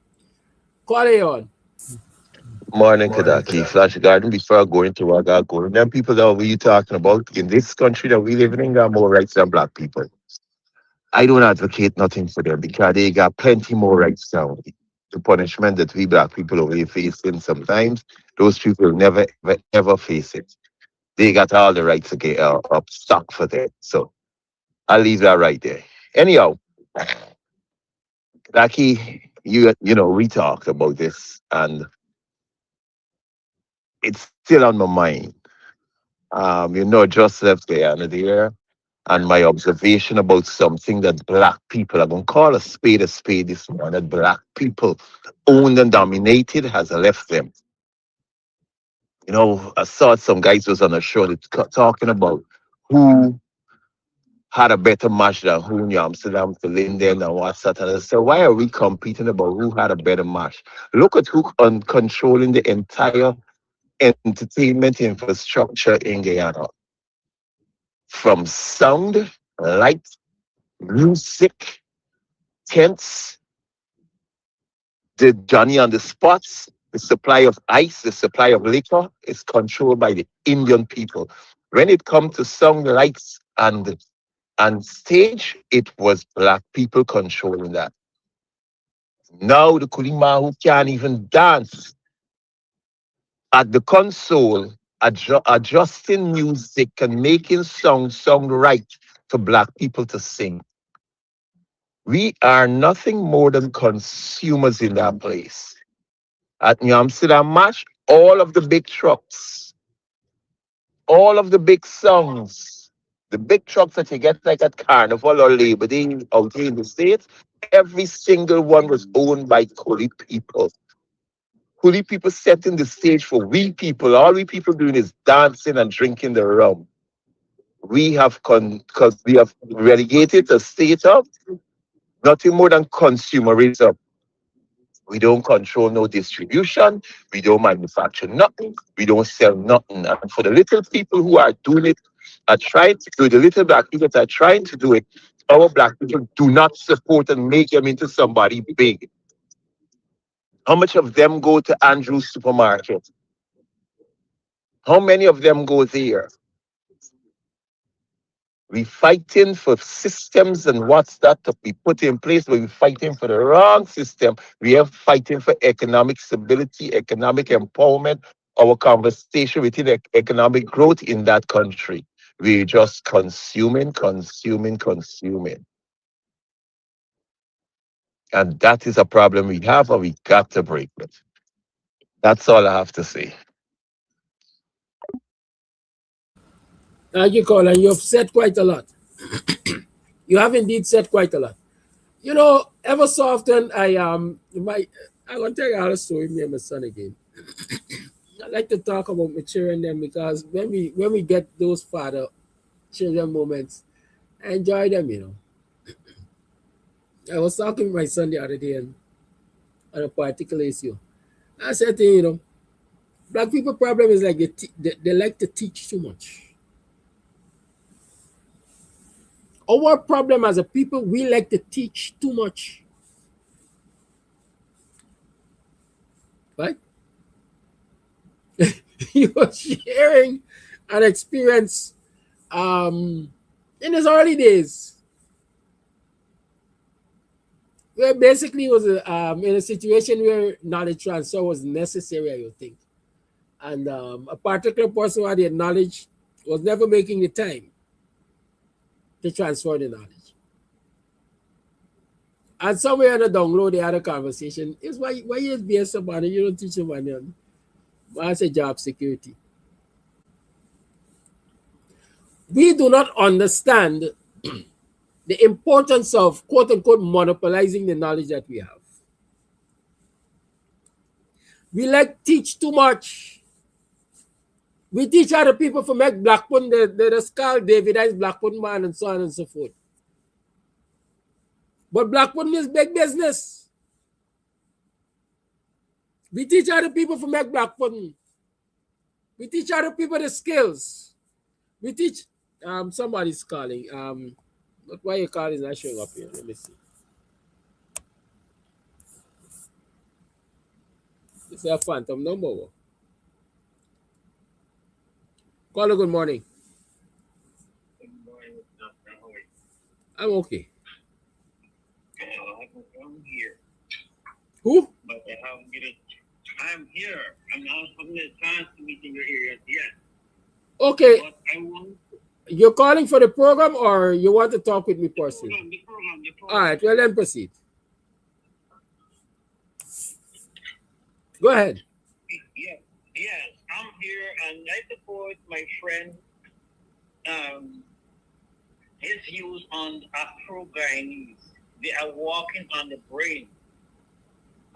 Call it on. Morning, Kadaki. Flash Garden. Before I go into what I go, them people that we talking about in this country that we live in got more rights than black people. I don't advocate nothing for them because they got plenty more rights now. The punishment that we black people over here facing sometimes, those people never ever face it. They got all the rights to get up stock for them. So I'll leave that right there. Anyhow, Kadaki, you know, we talked about this and it's still on my mind. Just left Guyana there, and my observation about something that black people are going to call a spade this morning, that black people owned and dominated has left them. You know, I saw some guys was on a show that talking about who had a better match than who in Amsterdam to Linden and what's that. And I said, why are we competing about who had a better match? Look at who controlling the entire entertainment infrastructure in Guyana. From sound, light, music, tents, the Johnny on the spots, the supply of ice, the supply of liquor is controlled by the Indian people. When it comes to sound, lights, and stage, it was black people controlling that. Now the Kulima who can't even dance at the console, adjusting music and making songs sound right for black people to sing. We are nothing more than consumers in that place. At New Amsterdam Match, all of the big trucks, all of the big songs, the big trucks that you get like at Carnival or Labor Day out here in the States, every single one was owned by Kuli people. Kuli people setting the stage for we people. All we people doing is dancing and drinking the rum. Because we have relegated the state of nothing more than consumerism. We don't control no distribution. We don't manufacture nothing. We don't sell nothing. And for the little people who are doing it, are trying to do it, the little black people that are trying to do it, our black people do not support and make them into somebody big. How much of them go to Andrew's supermarket? How many of them go there? We fighting for systems and what's that to be put in place, but we're fighting for the wrong system. We are fighting for economic stability, economic empowerment, our conversation within economic growth in that country. We're just consuming. And that is a problem we have and we got to break it. That's all I have to say. Thank you, Colin. You've said quite a lot. You have indeed said quite a lot. You know, ever so often I'm gonna tell you a story, me and my son again. I like to talk about my children them because when we get those father children moments, I enjoy them, you know. I was talking with my son the other day on a particular issue. I said to him, you know, black people problem is like they like to teach too much. Our problem as a people, we like to teach too much. Right? He was sharing an experience in his early days where basically he was in a situation where knowledge transfer was necessary, I would think. And a particular person who had the knowledge was never making the time to transfer the knowledge. And somewhere on the download, they had a conversation. It's why you be somebody, you don't teach somebody on. I say job security. We do not understand the importance of quote unquote monopolizing the knowledge that we have. We like teach too much. We teach other people to make Blackburn, the skull, Davidized Blackburn man, and so on and so forth. But Blackburn is big business. We teach other people to make Blackburn. We teach other people the skills. We teach somebody's calling. But why your call is not showing up here? Let me see. It's a phantom number. Caller, good morning. Good morning, Dr. Howie. I'm okay. I'm here. Who? But I'm here. I'm not having a chance to meet in your area yet. Okay. But I want. You're calling for the program or you want to talk with me personally? The program. All right, well, then proceed. Go ahead. Yes, I'm here and I support my friend his views on Afro-Guyanese. They are walking on the brain.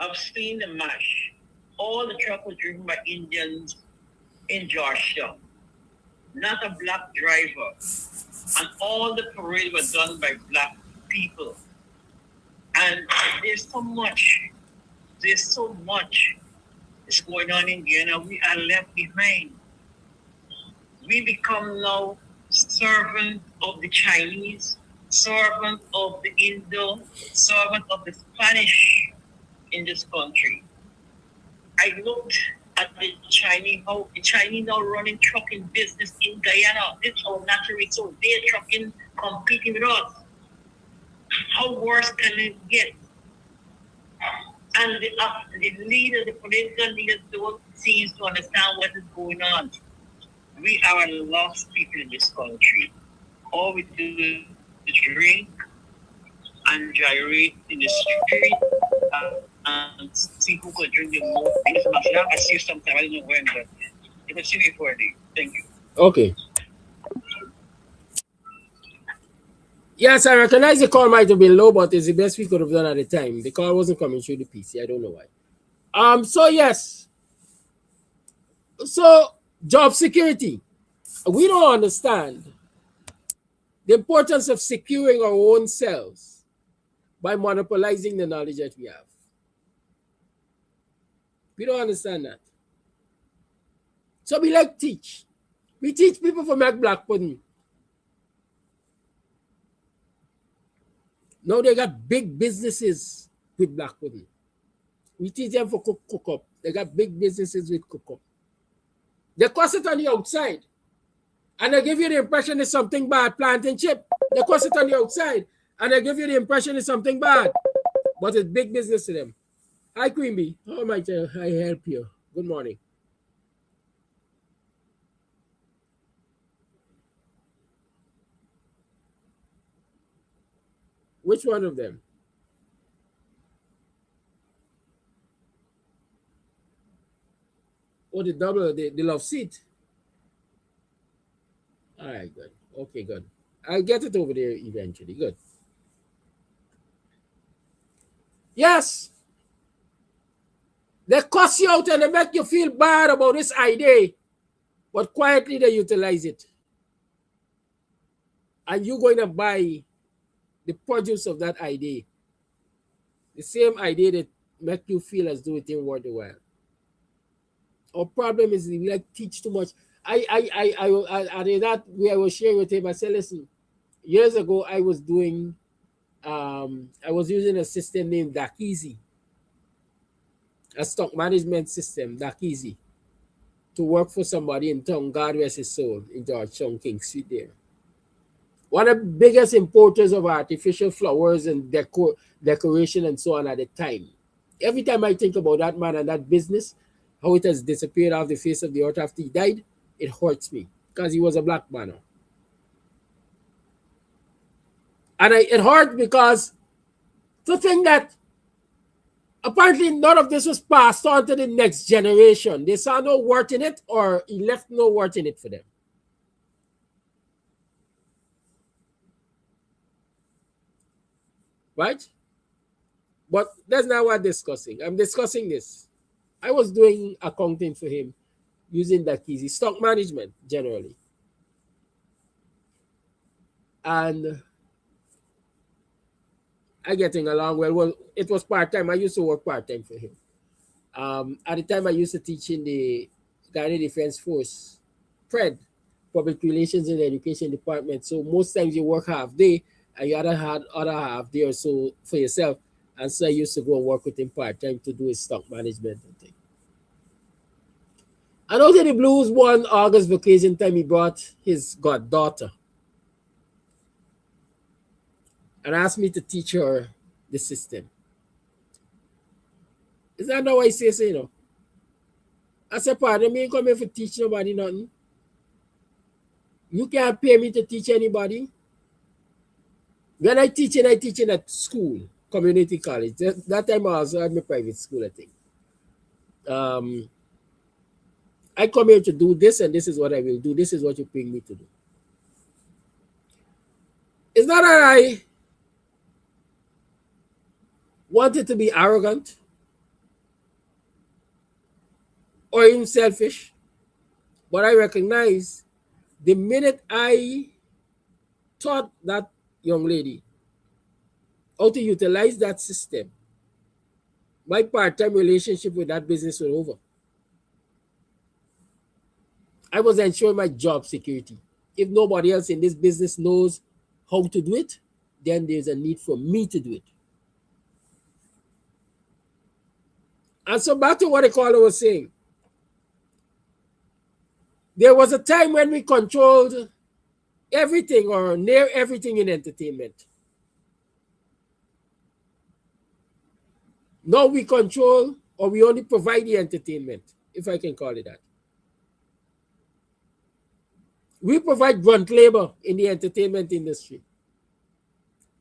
I've seen the MASH. All the truck was driven by Indians in Georgetown. Not a black driver. And all the parades were done by black people. And there's so much is going on in Guyana. We are left behind. We become now servant of the Chinese, servant of the Indo, servant of the Spanish in this country. I looked at the Chinese, how the Chinese now running trucking business in Guyana. It's our natural resource. They're trucking, competing with us. How worse can it get? And the leaders, the political leaders, don't seem to understand what is going on. We are lost people in this country. All we do is drink and gyrate in the street and see who could drink the most. I see you sometime, I don't know when, but you can see me for a day. Thank you. Okay. Yes, I recognize the call might have been low, but it's the best we could have done at the time. The call wasn't coming through the PC. I don't know why. So yes. So job security. We don't understand the importance of securing our own selves by monopolizing the knowledge that we have. We don't understand that. So we like teach. We teach people for make black pudding. Now they got big businesses with black pudding. We teach them for cook up. They got big businesses with cook up. They cost it on the outside. And they give you the impression it's something bad, planting chip. They cost it on the outside. And they give you the impression it's something bad. But it's big business to them. Hi, Queen Bee. How might I help you? Good morning. Which one of them? Oh, the double, the love seat. All right, good. Okay, good. I'll get it over there eventually. Good. Yes. They cuss you out and they make you feel bad about this idea, but quietly they utilize it. And you're going to buy the produce of that idea. The same idea that make you feel as though it ain't worth the while. Our problem is we like teach too much. I that way I was sharing with him. I said, listen, years ago I was doing I was using a system named Dakizi, a stock management system, Dakizi, to work for somebody in town, God rest his soul, in Georgetown, King Street there. One of the biggest importers of artificial flowers and decoration and so on at the time. Every time I think about that man and that business, how it has disappeared off the face of the earth after he died, it hurts me because he was a black man. And it hurt because to think that apparently none of this was passed on to the next generation. They saw no worth in it, or he left no worth in it for them. Right? But that's not what I'm discussing. I'm discussing this. I was doing accounting for him using that easy stock management generally. And I getting along well. It was part-time. I used to work part-time for him. At the time, I used to teach in the Ghana Defense Force, PRED, Public Relations and Education Department. So most times you work half day and you other half day or so for yourself. And so I used to go and work with him part-time to do his stock management and thing. And out of the blues, one August vacation time, he brought his goddaughter and asked me to teach her the system. Is that not what I say, you know? I said, pardon me, come here for teach nobody nothing. You can't pay me to teach anybody. When I teaching at school, community college. That time I also had my private school, I think. I come here to do this, and this is what I will do. This is what you pay me to do. It's not that I wanted to be arrogant or even selfish, but I recognize the minute I taught that young lady how to utilize that system, my part-time relationship with that business was over. I was ensuring my job security. If nobody else in this business knows how to do it, then there's a need for me to do it. And so back to what the caller was saying. There was a time when we controlled everything or near everything in entertainment. Now we control, or we only provide the entertainment, if I can call it that. We provide grunt labor in the entertainment industry.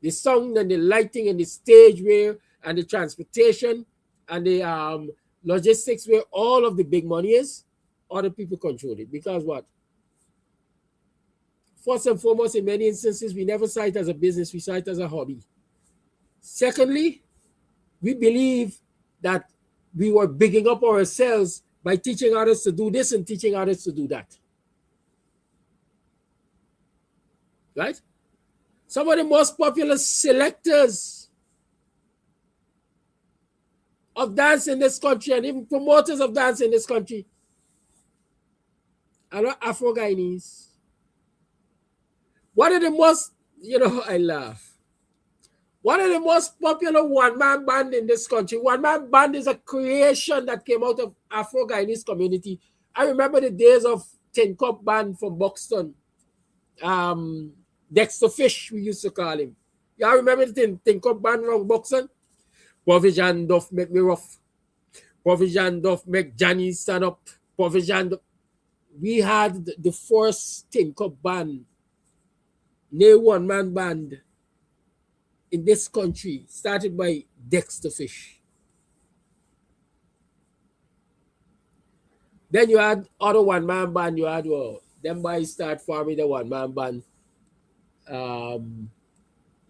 The sound and the lighting and the stage wear and the transportation and the logistics where all of the big money is, other people control it. Because what? First and foremost, in many instances, we never saw it as a business, we saw it as a hobby. Secondly, we believe that we were bigging up ourselves by teaching others to do this and teaching others to do that. Right? Some of the most popular selectors of dance in this country and even promoters of dance in this country are Afro-Guyanese. One of the most, I laugh. One of the most popular one-man band in this country. One-man band is a creation that came out of Afro-Guyanese community. I remember the days of Tin Cup Band from Buxton. Dexter Fish, we used to call him. Y'all remember the Tin Cup Band from Buxton? Provision Duff make me rough. Provision Duff make Johnny stand up. Provision Duff. We had the first Tin Cup Band, new one-man band in this country, started by Dexter Fish. Then you had other one-man band. You had, them boys start forming the one-man band.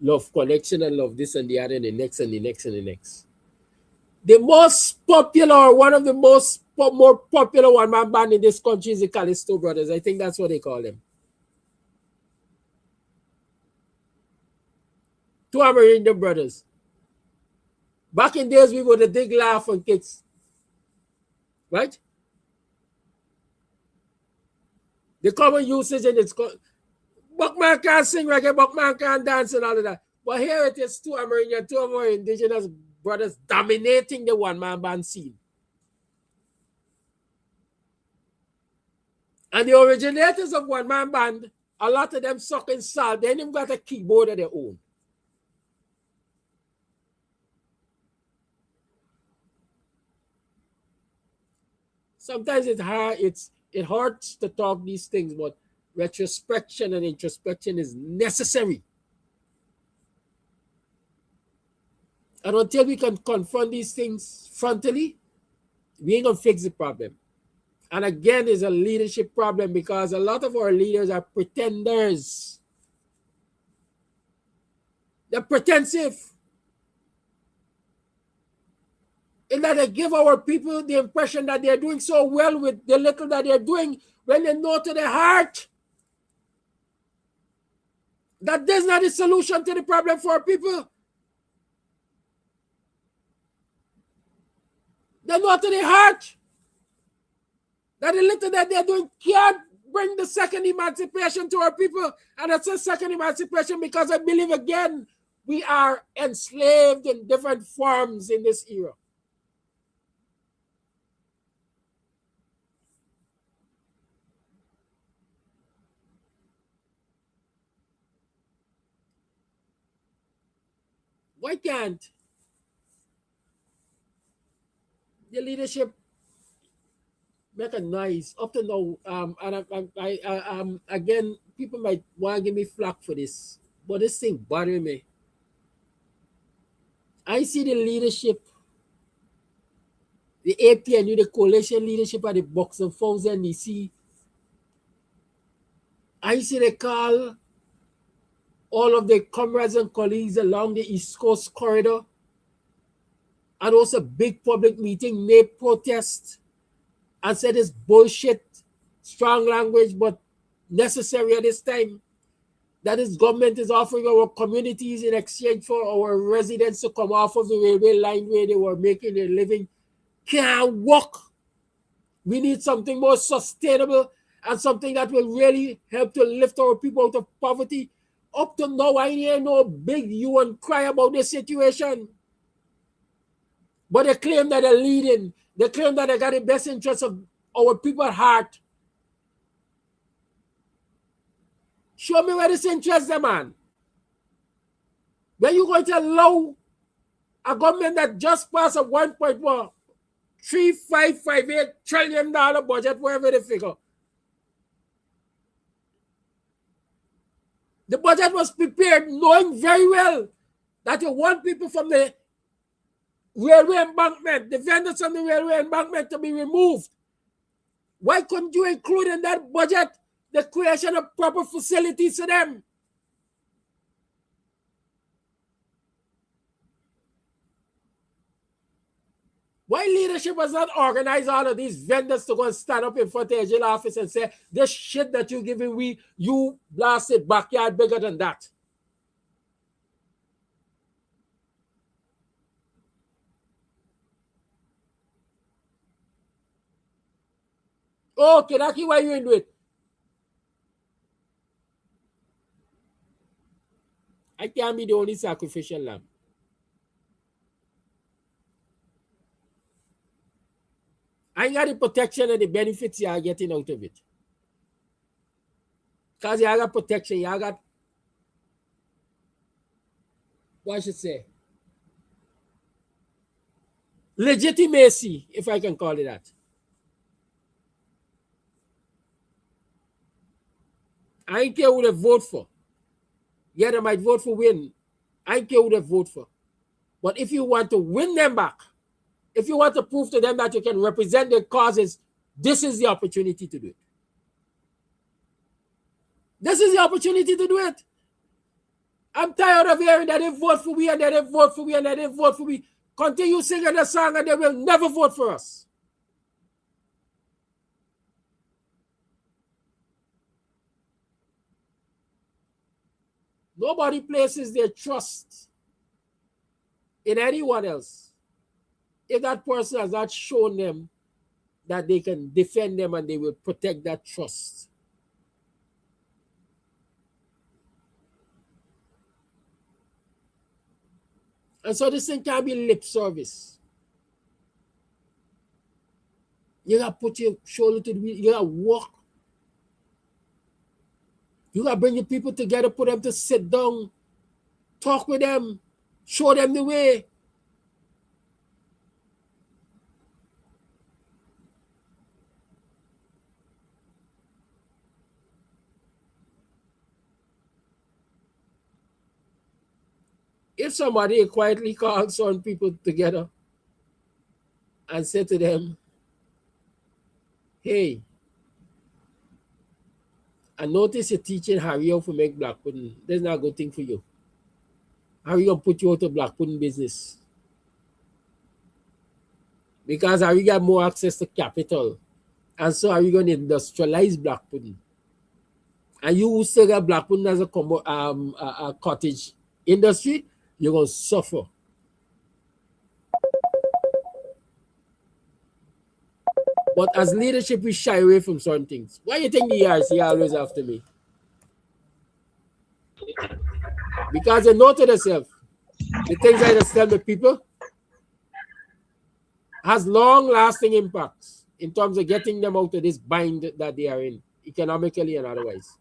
Love Connection and Love This and the other and the next and the next and the next. The most popular, one of the more popular one-man band in this country is the Callisto Brothers. I think that's what they call them. Two American brothers. Back in days, we were the big laugh and kids. Right? The common usage in it's Buckman can't sing reggae, Buckman can't dance and all of that. But here it is, two of our indigenous brothers dominating the one-man band scene. And the originators of one-man band, a lot of them sucking salt. They ain't even got a keyboard of their own. Sometimes it hurts to talk these things, but retrospection and introspection is necessary. And until we can confront these things frontally, we ain't gonna fix the problem. And again, it's a leadership problem because a lot of our leaders are pretenders. They're pretensive. In that they give our people the impression that they're doing so well with the little that they're doing when they know to their heart that there's not a solution to the problem for our people. They know to their heart that the little that they're doing can't bring the second emancipation to our people. And it's a second emancipation because I believe, again, we are enslaved in different forms in this era. Why can't the leadership make a noise up to now? And again, people might want to give me flack for this, but this thing bothering me. I see the leadership, the APNU, the coalition leadership at the Boxing Falls NDC. I see they call all of the comrades and colleagues along the East Coast corridor and also big public meeting, may protest and said it's bullshit, strong language, but necessary at this time. That this government is offering our communities in exchange for our residents to come off of the railway line where they were making their living. Can't work. We need something more sustainable and something that will really help to lift our people out of poverty. Up to now, I hear no big you and cry about this situation. But they claim that they're leading. They claim that they got the best interests of our people at heart. Show me where this interest is, man. When you going to allow A government that just passed a $1.3558 trillion budget, whatever the figure. The budget was prepared knowing very well that you want people from the railway embankment, the vendors on the railway embankment to be removed. Why couldn't you include in that budget the creation of proper facilities for them? Why leadership has not organized all of these vendors to go and stand up in front of the jail office and say, this shit that you're giving you blasted backyard bigger than that? Oh, Kedaki, why you into it? I can't be the only sacrificial lamb. I got the protection and the benefits you are getting out of it. Because you got protection, you got, what I should say, legitimacy, if I can call it that. I don't care who they vote for. Yeah, they might vote for win. I don't care who they vote for. But if you want to win them back, if you want to prove to them that you can represent their causes, this is the opportunity to do it. This is the opportunity to do it. I'm tired of hearing that they vote for we and that they vote for we and that they vote for we. Continue singing the song and they will never vote for us. Nobody places their trust in anyone else if that person has not shown them that they can defend them and they will protect that trust. And so this thing can't be lip service. You gotta put your shoulder to the wheel, you gotta walk. You gotta bring your people together, put them to sit down, talk with them, show them the way. If somebody quietly calls some people together and say to them, hey, I notice you're teaching Harry how to make black pudding. That's not a good thing for you. How are you going to put you out of black pudding business? Because how you got more access to capital. And so are you going to industrialize black pudding? And you still got black pudding as a cottage industry, you're going to suffer. But as leadership, we shy away from certain things. Why do you think the ERC always after me? Because they know to themselves, the things I just tell the people has long-lasting impacts in terms of getting them out of this bind that they are in, economically and otherwise.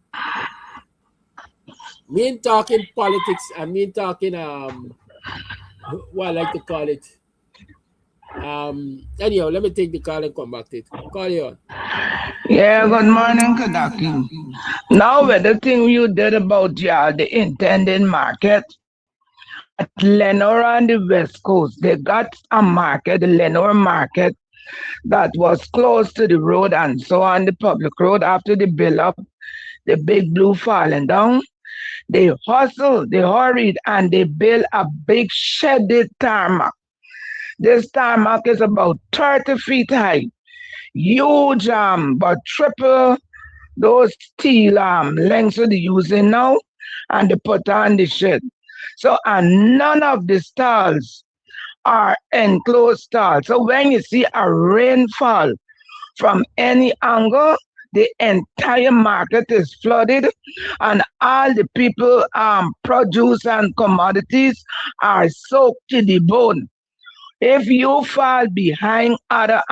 Me ain't talking politics, I mean talking, what I like to call it. Anyhow, let me take the call and come back to it. Call you on. Yeah, good morning, Kadaki. Now, with the thing you did about the intended market, at Lenore on the West Coast, they got a market, the Lenore market, that was close to the road and so on the public road after they built up the big blue falling down. They hustled, they hurried, and they built a big shedded tarmac. This tarmac is about 30 feet high. Huge, but triple those steel lengths that they're using now, and they put on the shed. So, and none of the stalls are enclosed stalls. So when you see a rainfall from any angle, the entire market is flooded, and all the people, produce and commodities are soaked to the bone. If you fall behind other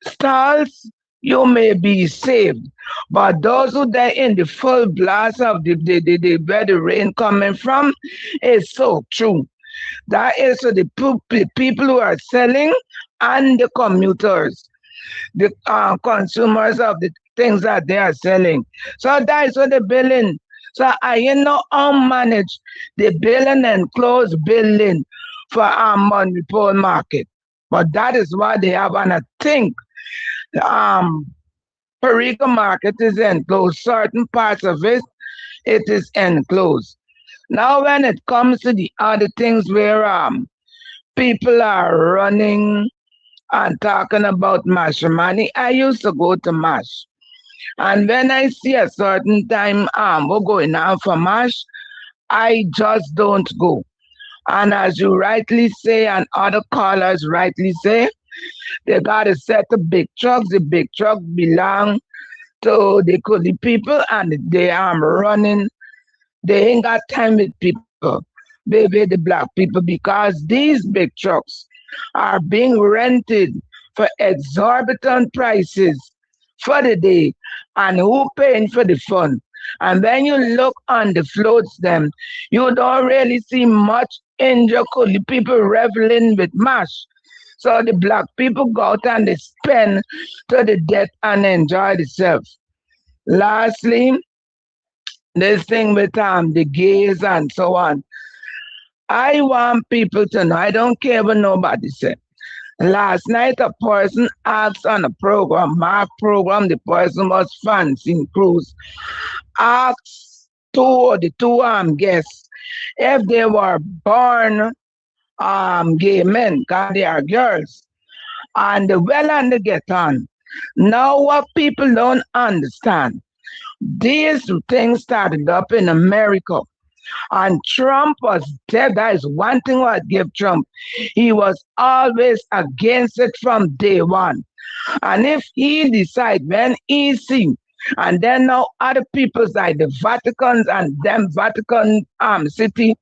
stalls, you may be saved. But those who die in the full blast of where the rain coming from is so true. That is for the people who are selling and the commuters, the consumers of the things that they are selling. So that is what the billing. So I manage the billing and close billing for our Moneypole market. But that is what they have, and I think um Perica market is enclosed. Certain parts of it is enclosed. Now when it comes to the other things where people are running and talking about mash money, I used to go to mash. And when I see a certain time we're going out for mash, I just don't go. And as you rightly say, and other callers rightly say, they got to set the big trucks. The big truck belong to the people, and they are running. They ain't got time with people, baby, the black people, because these big trucks are being rented for exorbitant prices for the day, and who paying for the fun? And when you look on the floats, them you don't really see much India people reveling with mash. So the black people go out and they spend to the death and enjoy themselves. Lastly, this thing with the gays and so on. I want people to know, I don't care what nobody said. Last night, a person asked on a program, my program, the person was Francine Cruz, asked the two guests if they were born gay men, because they are girls. And the well and the get on. Now, what people don't understand, these things started up in America. And Trump was dead. That is one thing what give Trump. He was always against it from day one. And if he decide when he see, and then now other people's like the Vaticans and them Vatican city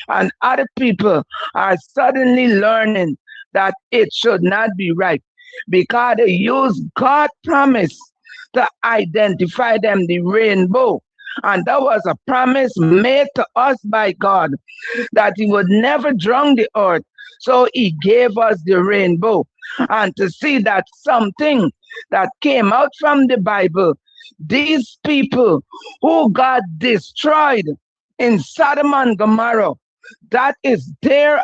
and other people are suddenly learning that it should not be right because they use God promise to identify them the rainbow. And that was a promise made to us by God that He would never drown the earth. So He gave us the rainbow. And to see that something that came out from the Bible, these people who God destroyed in Sodom and Gomorrah, that is their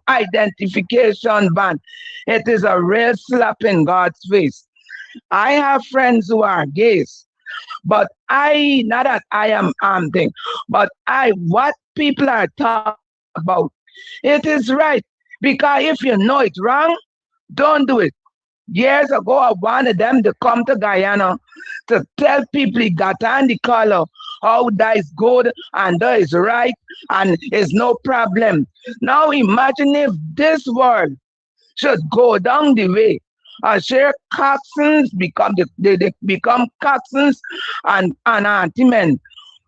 identification band. It is a real slap in God's face. I have friends who are gays, but not that I am thing, but what people are talking about, it is right. Because if you know it's wrong, don't do it. Years ago, I wanted them to come to Guyana to tell people he got on the color, how that is good and that is right and is no problem. Now imagine if this world should go down the way. Share coxswains become they become coxswains and anti-men.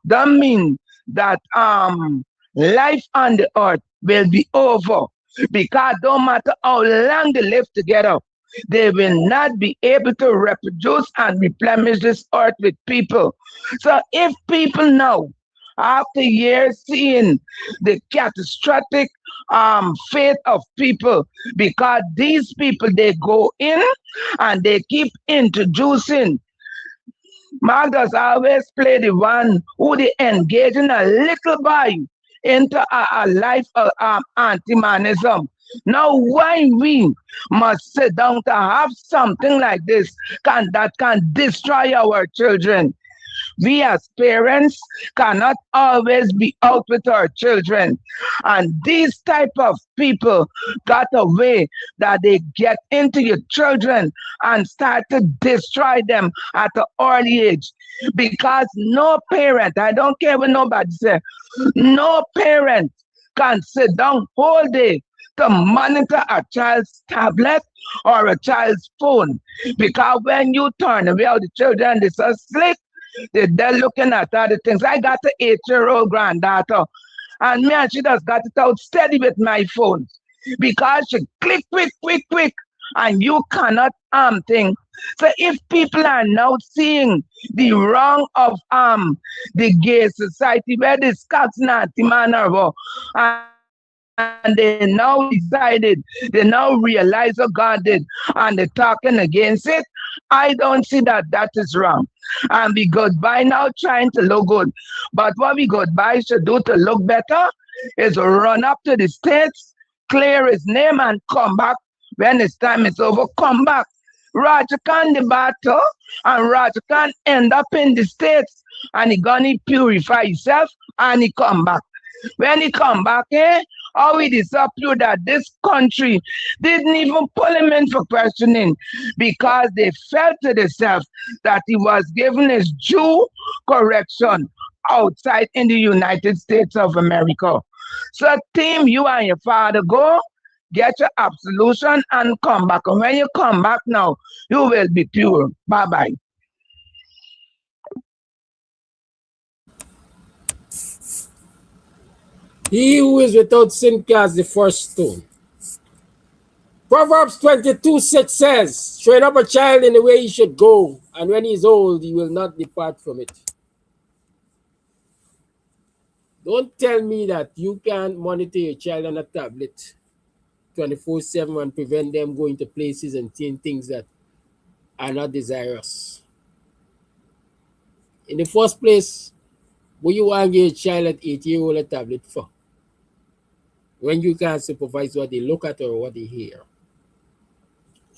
That means that life on the earth will be over. Because don't matter how long they live together, they will not be able to reproduce and replenish this earth with people. So if people now, after years seeing the catastrophic fate of people, because these people they go in and they keep introducing. Mothers always play the one who they engage in a little boy into a life of anti-manism. Now, why we must sit down to have something like this that can destroy our children? We as parents cannot always be out with our children. And these type of people got a way that they get into your children and start to destroy them at an early age. Because no parent, I don't care what nobody says, no parent can sit down whole day to monitor a child's tablet or a child's phone. Because when you turn away the children, they are slick. They're looking at other things. I got an 8-year-old granddaughter, and me and she just got it out steady with my phone because she click quick, quick, quick. and you cannot think. So if people are now seeing the wrong of the gay society where discussing and they now decided, they now realize what God did and they're talking against it, I don't see that that is wrong. And we got by now trying to look good. But what we got by should do to look better is run up to the states, clear his name and come back when his time is over. Come back. Raja can the battle and Raja can end up in the states and he gonna purify himself and he come back. When he come back, how it is up to that this country didn't even pull him in for questioning because they felt to themselves that he was given his due correction outside in the United States of America. So, team, you and your father go, get your absolution, and come back. And when you come back now, you will be pure. Bye bye. He who is without sin casts the first stone. Proverbs 22:6 says, train up a child in the way he should go, and when he is old, he will not depart from it. Don't tell me that you can't monitor your child on a tablet 24/7 and prevent them going to places and seeing things that are not desirous. In the first place, what you want to give a child at 8-year-old a tablet for? When you can't supervise what they look at or what they hear.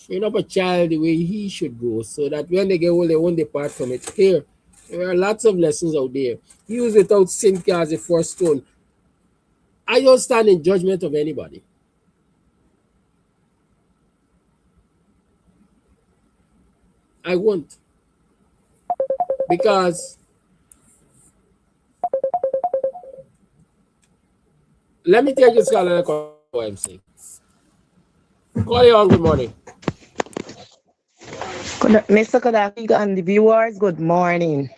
Train up a child the way he should go so that when they get old, they won't depart from it. Here, there are lots of lessons out there. He who's without sin casts the first stone. I don't stand in judgment of anybody. I won't. Because let me take this call and call MC. Call you on, good morning. Mr. Kodaki and the viewers, good morning.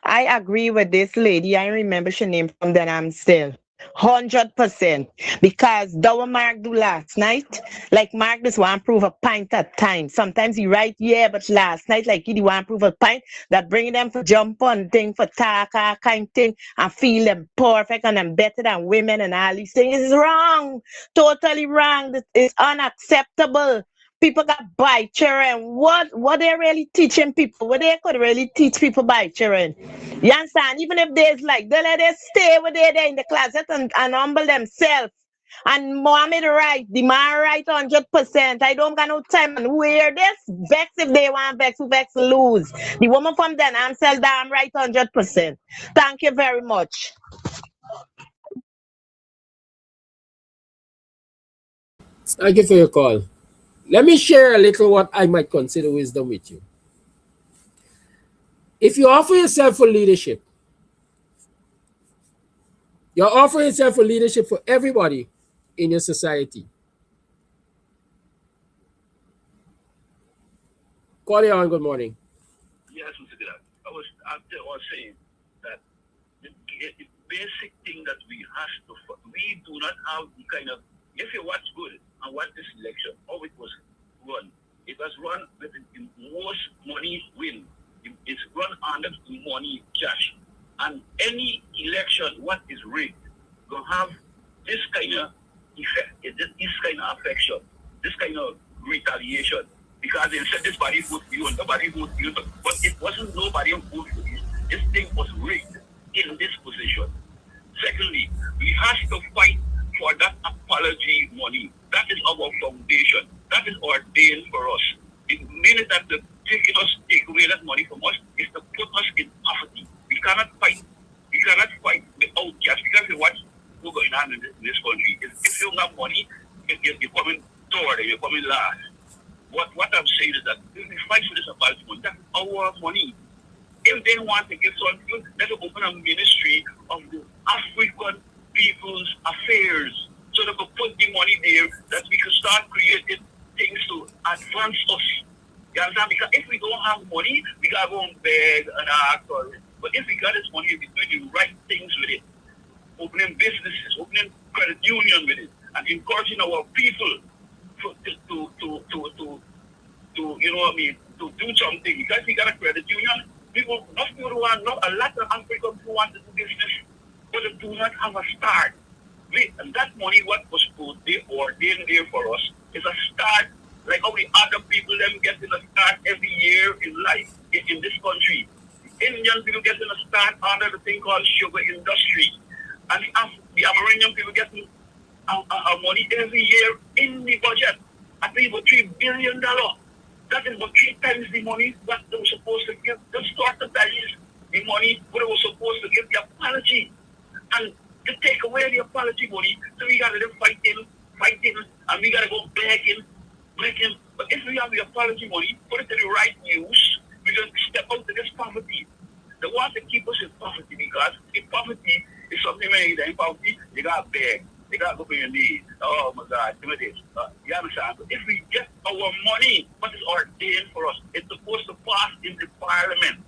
I agree with this lady. I remember she named from that I'm still 100%. Because that what Mark do last night, like Mark just want to prove a pint at time. Sometimes he right, yeah, but last night, like he want to prove a pint that bring them for jump on thing, for talk, kind thing, and feel them perfect and them better than women and all these things is wrong. Totally wrong. It's unacceptable. People got by children. What they really teaching people? What they could really teach people by children? You understand? Even if there's like they let them stay with they there in the closet and humble themselves. And Mohammed right, the man right 100%. I don't got no time and wear this. Vex if they want vex, who vex lose. The woman from then I'm sell damn right 100%. Thank you very much. Thank you for your call. Let me share a little what I might consider wisdom with you. If you offer yourself for leadership, you're offering yourself for leadership for everybody in your society. Call you on, good morning. Yes, Mr. Goodall. I was saying that the basic thing that we have to, we do not have the kind of, if you watch good and watch this election, how it was run. It was run with the most money win. It's run under money cash. And any election, what is rigged, will have this kind of effect, this kind of affection, this kind of retaliation. Because they said this body vote for you and nobody vote for you. But it wasn't nobody vote for you. This thing was rigged in this position. Secondly, we have to fight for that apology money. That is our foundation. That is ordained for us. The minute that they're taking us, take away that money from us, is to put us in poverty. We cannot fight. We cannot fight the outcast. Because you watch what's going on in this country. If you don't have money, you're coming third, you're coming last. What I'm saying is that if we fight for this apology money, that's our money. If they want to give something, let's open a ministry of the African people's affairs. So they could put the money there that we could start creating things to advance us. You understand? Because if we don't have money, we gotta go and beg and ask for it. But if we got this money, we're doing the right things with it. Opening businesses, opening credit union with it, and encouraging our people you know what I mean, to do something because we got a credit union. People, not people want, not a lot of African people want to do business, but they do not have a start. And that money, what was put there ordained there for us, is a start. Like how we other people them getting a start every year in life in this country. Indian people getting a start under the thing called sugar industry, and the Amerindian people getting money every year in the budget. I think about $3 billion. That is about three times the money that they were supposed to give. The start of that is the money what they were supposed to give the apology. And to take away the apology money, so we got to fighting, and we got to go begging. But if we have the apology money, put it to the right use, we can step out of this poverty. They want to keep us in poverty because in poverty is something when you're in poverty, you got to beg. You got to go for your knees. Oh my God, do this. You understand? But if we get our money, what is ordained for us, it's supposed to pass in the parliament.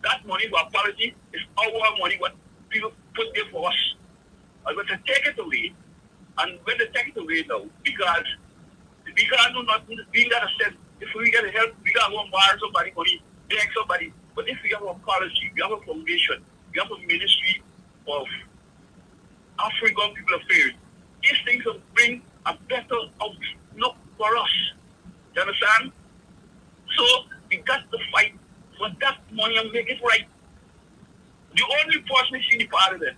That money for apology is our money, what people put there for us. But to take it away, and when they take it away now, because we can't do nothing, we got to send, if we get help, we got to go borrow somebody money, beg somebody. But if we have a policy, we have a foundation, we have a ministry of African People Affairs, these things will bring a better outlook for us. You understand? So we got to fight for that money and make it right. The only person who see the part of it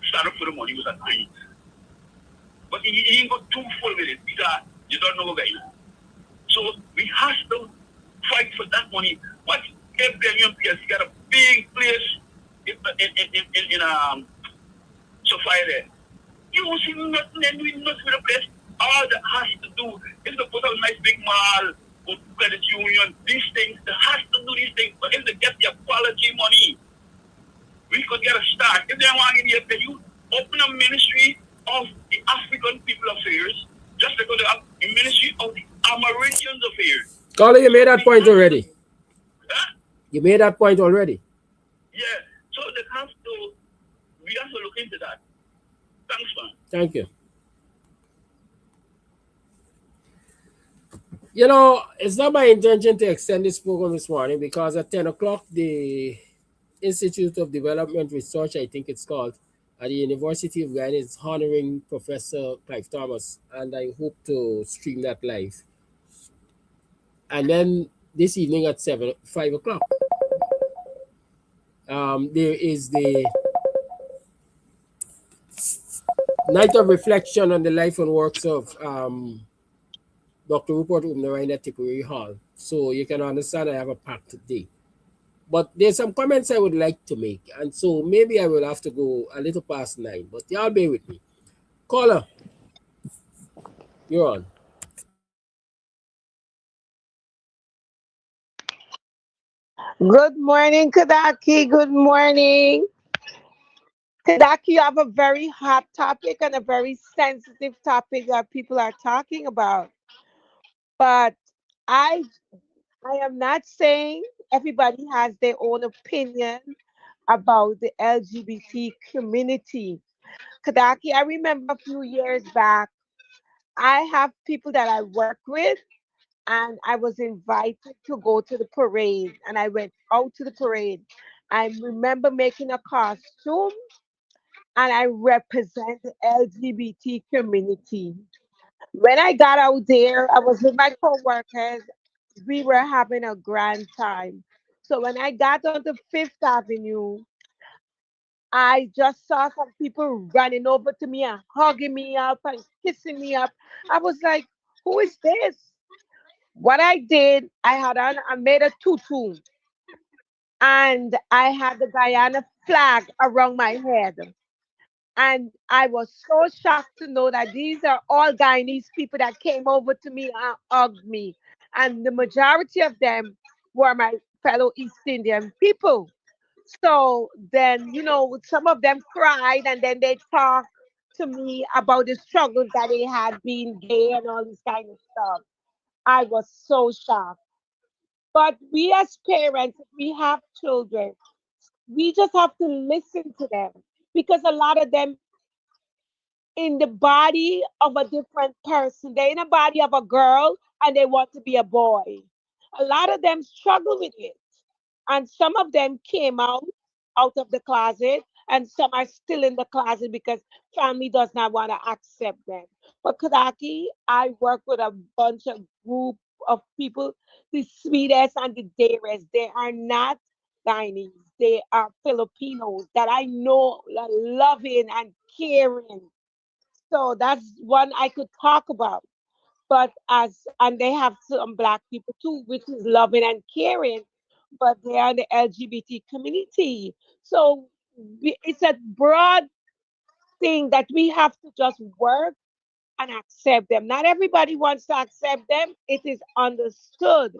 started for the money was at night. But he ain't got too full with it because you don't know guys. So we have to fight for that money. But every place got a big place in Sophia there. You won't see nothing and doing nothing with the place. All that has to do is to put a nice big mall or credit union, these things, they has to do these things. But if they get the apology money, we could get a start. If they want to get the youth, open a ministry of the African People Affairs, just like they have a ministry of the Amerindians Affairs. Carly, you made that point already. Huh? You made that point already. Yeah. So they have to, we have to look into that. Thanks, man. Thank you. You know, it's not my intention to extend this program this morning because at 10 o'clock, the Institute of Development Research, I think it's called, at the University of Guyana is honoring Professor Clive Thomas, and I hope to stream that live. And then this evening at 5 o'clock, there is the night of reflection on the life and works of Dr. Rupert Umnarain at Tipperary Hall. So you can understand I have a packed day. But there's some comments I would like to make. And so maybe I will have to go a little past 9. But y'all bear with me. Caller, you're on. Good morning, Kadaki. Good morning. Kadaki, you have a very hot topic and a very sensitive topic that people are talking about. But I I am not saying everybody has their own opinion about the LGBT community. Kadaki, I remember a few years back, I have people that I work with, and I was invited to go to the parade, and I went out to the parade. I remember making a costume, and I represent the LGBT community. When I got out there, I was with my coworkers. We were having a grand time. So when I got onto Fifth Avenue, I just saw some people running over to me and hugging me up and kissing me up. I was like, who is this? What I did, I made a tutu, and I had the Guyana flag around my head. And I was so shocked to know that these are all Guyanese people that came over to me and hugged me. And the majority of them were my fellow East Indian people. So then, some of them cried and then they talked to me about the struggles that they had being gay and all this kind of stuff. I was so shocked. But we as parents, if we have children, we just have to listen to them because a lot of them in the body of a different person. They're in the body of a girl and they want to be a boy. A lot of them struggle with it. And some of them came out of the closet, and some are still in the closet because family does not want to accept them. But Kadaki, I work with a bunch of group of people, the sweetest and the dearest. They are not Chinese. They are Filipinos that I know are loving and caring. So that's one I could talk about. But and they have some black people too, which is loving and caring, but they are the LGBT community. So it's a broad thing that we have to just work and accept them. Not everybody wants to accept them. It is understood.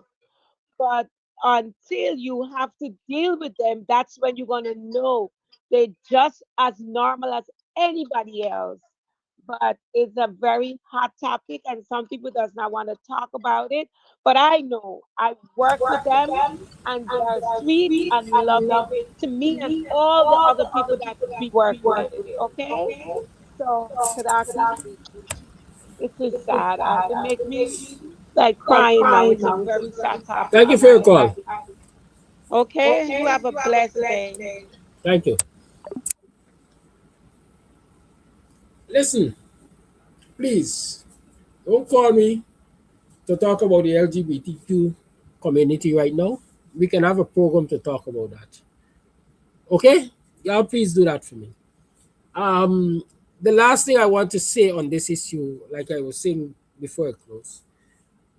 But until you have to deal with them, that's when you're going to know they're just as normal as anybody else. But it's a very hot topic, and some people does not want to talk about it. But I know I work with them, and they are sweet and loving to me and all the other people that we work with. Okay, so Kadaki, it is sad. It makes me like crying now. It's a very sad topic. Thank you for your call. Okay, you have a blessed day. Thank you. Listen, please don't call me to talk about the LGBTQ community right now. We can have a program to talk about that. Okay? Y'all please do that for me. The last thing I want to say on this issue, like I was saying before I close,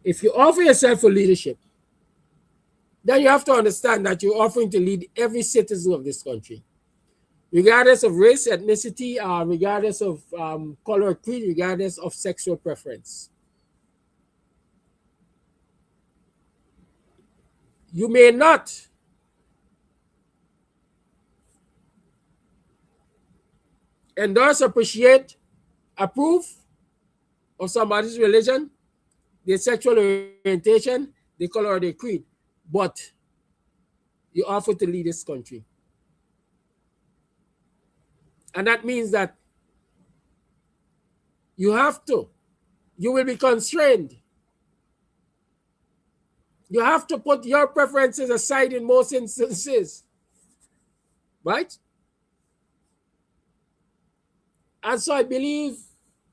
if you offer yourself for leadership, then you have to understand that you're offering to lead every citizen of this country, regardless of race, ethnicity, regardless of color or creed, regardless of sexual preference. You may not endorse, appreciate, approve of somebody's religion, their sexual orientation, their color, or their creed, but you offer to lead this country. And that means that you will be constrained. You have to put your preferences aside in most instances, right? And so I believe,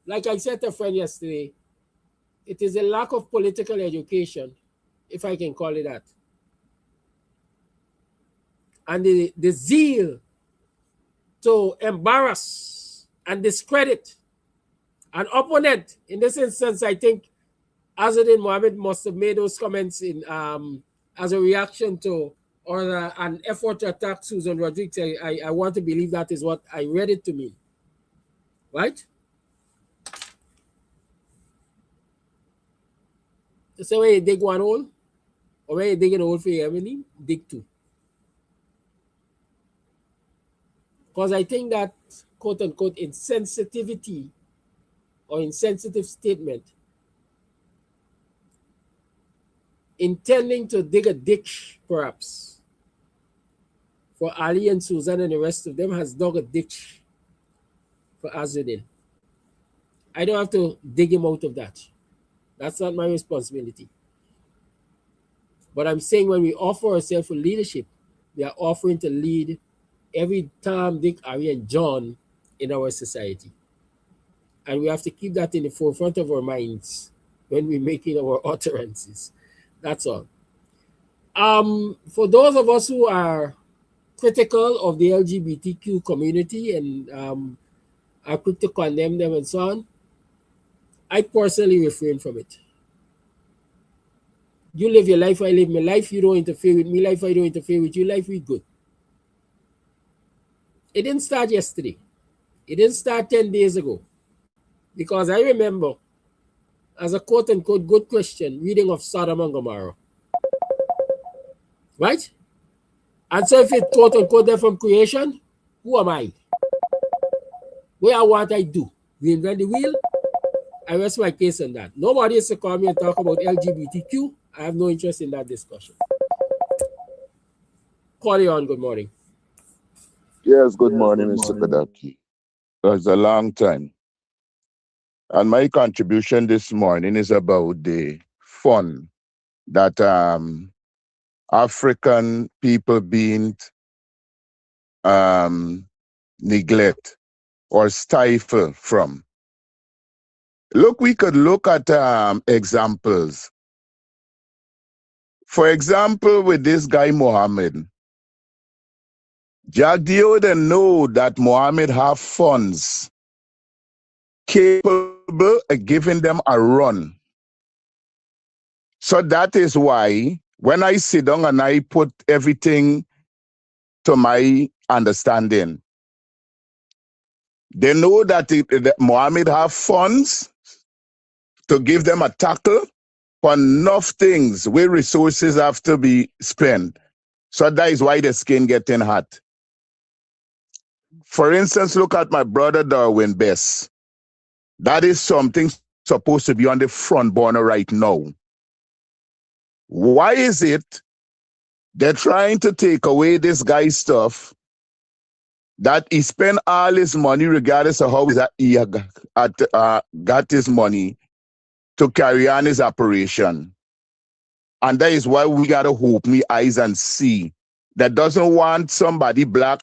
like I said to a friend yesterday, it is a lack of political education, if I can call it that. And the zeal to embarrass and discredit an opponent. In this instance, I think Azadin Mohammed must have made those comments in as a reaction to or an effort to attack Susan Rodriguez. I want to believe that is what I read it to mean. Right? The same way you dig one hole, or when you dig a hole for your enemy, dig two. Because I think that quote unquote insensitivity or insensitive statement intending to dig a ditch, perhaps, for Ali and Susan and the rest of them has dug a ditch for Azudin. I don't have to dig him out of that. That's not my responsibility. But I'm saying when we offer ourselves for leadership, we are offering to lead every Tom, Dick, Harry, and John in our society. And we have to keep that in the forefront of our minds when we're making our utterances. That's all. For those of us who are critical of the LGBTQ community and are quick to condemn them and so on, I personally refrain from it. You live your life, I live my life. You don't interfere with me life, I don't interfere with you life. We good. It didn't start yesterday. It didn't start 10 days ago. Because I remember, as a quote-unquote good Christian, reading of Sodom and Gomorrah. Right? And so if it quote-unquote there from creation, who am I? Where are what I do? Reinvent the wheel? I rest my case on that. Nobody is to call me and talk about LGBTQ. I have no interest in that discussion. Call you on. Good morning. Yes, good morning, Mr. Kadaki. It's a long time. And my contribution this morning is about the fun that African people being um, neglect or stifle from. Look, we could look at examples. For example, with this guy Mohammed, Jack Dioda know that Mohammed have funds capable of giving them a run. So that is why when I sit down and I put everything to my understanding, they know that, that Mohammed have funds to give them a tackle for enough things where resources have to be spent. So that is why the skin getting hot. For instance, look at my brother Darwin Bess. That is something supposed to be on the front burner right now. Why is it they're trying to take away this guy's stuff that he spent all his money regardless of how he got his money to carry on his operation? And that is why we got to open our eyes and see that doesn't want somebody black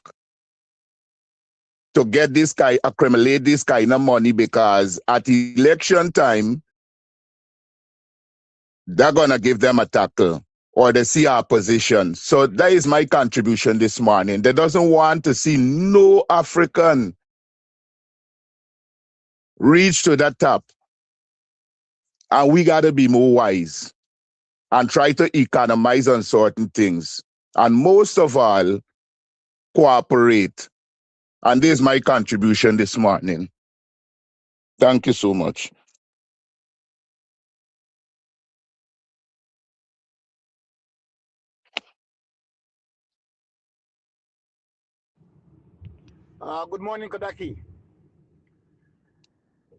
to get this guy, accumulate this kind of money, because at election time, they're going to give them a tackle or they see our position. So that is my contribution this morning. They doesn't want to see no African reach to that top. And we got to be more wise and try to economize on certain things. And most of all, cooperate. And this is my contribution this morning. Thank you so much. Good morning, Kodaki.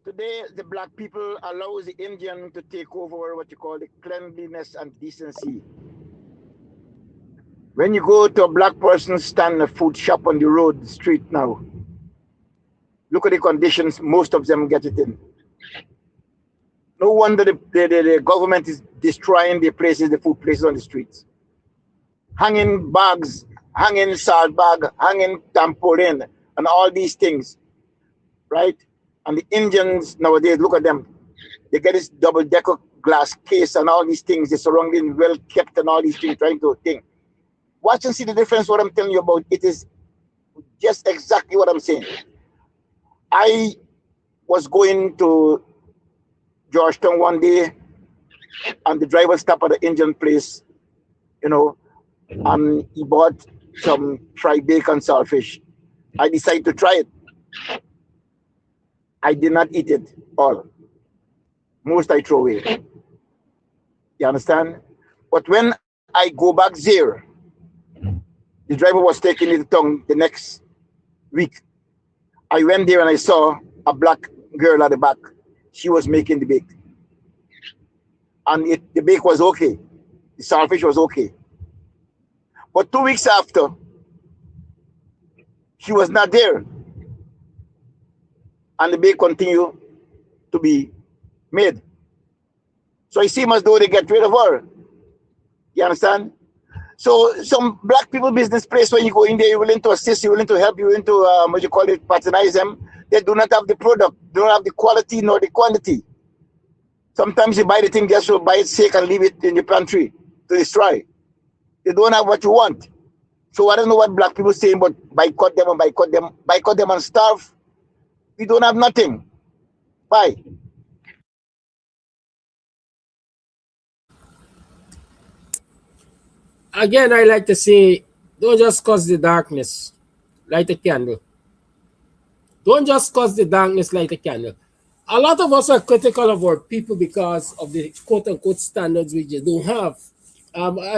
Today, the black people allows the Indian to take over what you call the cleanliness and decency. When you go to a black person stand a food shop on the road, the street now, look at the conditions most of them get it in. No wonder the government is destroying the places, the food places on the streets. Hanging bags, hanging salt bag, hanging tampolin, and all these things, right? And the Indians nowadays, look at them. They get this double-decker glass case and all these things. They're surrounding, well kept and all these things, trying to think. Watch and see the difference. What I'm telling you about, it is just exactly what I'm saying. I was going to Georgetown one day, and the driver stopped at the Indian place, you know, and he bought some fried bacon saltfish. I decided to try it. I did not eat it all. Most I throw away. You understand? But when I go back there, the driver was taking it tongue the next week. I went there and I saw a black girl at the back. She was making the bake. And the bake was okay. The saltfish was okay. But 2 weeks after, she was not there. And the bake continued to be made. So it seems as though they get rid of her. You understand? So some black people business place, when you go in there, you're willing to assist, you're willing to help, you're willing to, what you call it, patronize them. They do not have the product, they don't have the quality nor the quantity. Sometimes you buy the thing just to buy its sake and leave it in your pantry to destroy. They don't have what you want. So I don't know what black people saying, but boycott them and boycott them and starve. We don't have nothing. Bye. Again, I like to say, don't just cause the darkness, light a candle. Don't just cause the darkness, light a candle. A lot of us are critical of our people because of the quote-unquote standards we just don't have.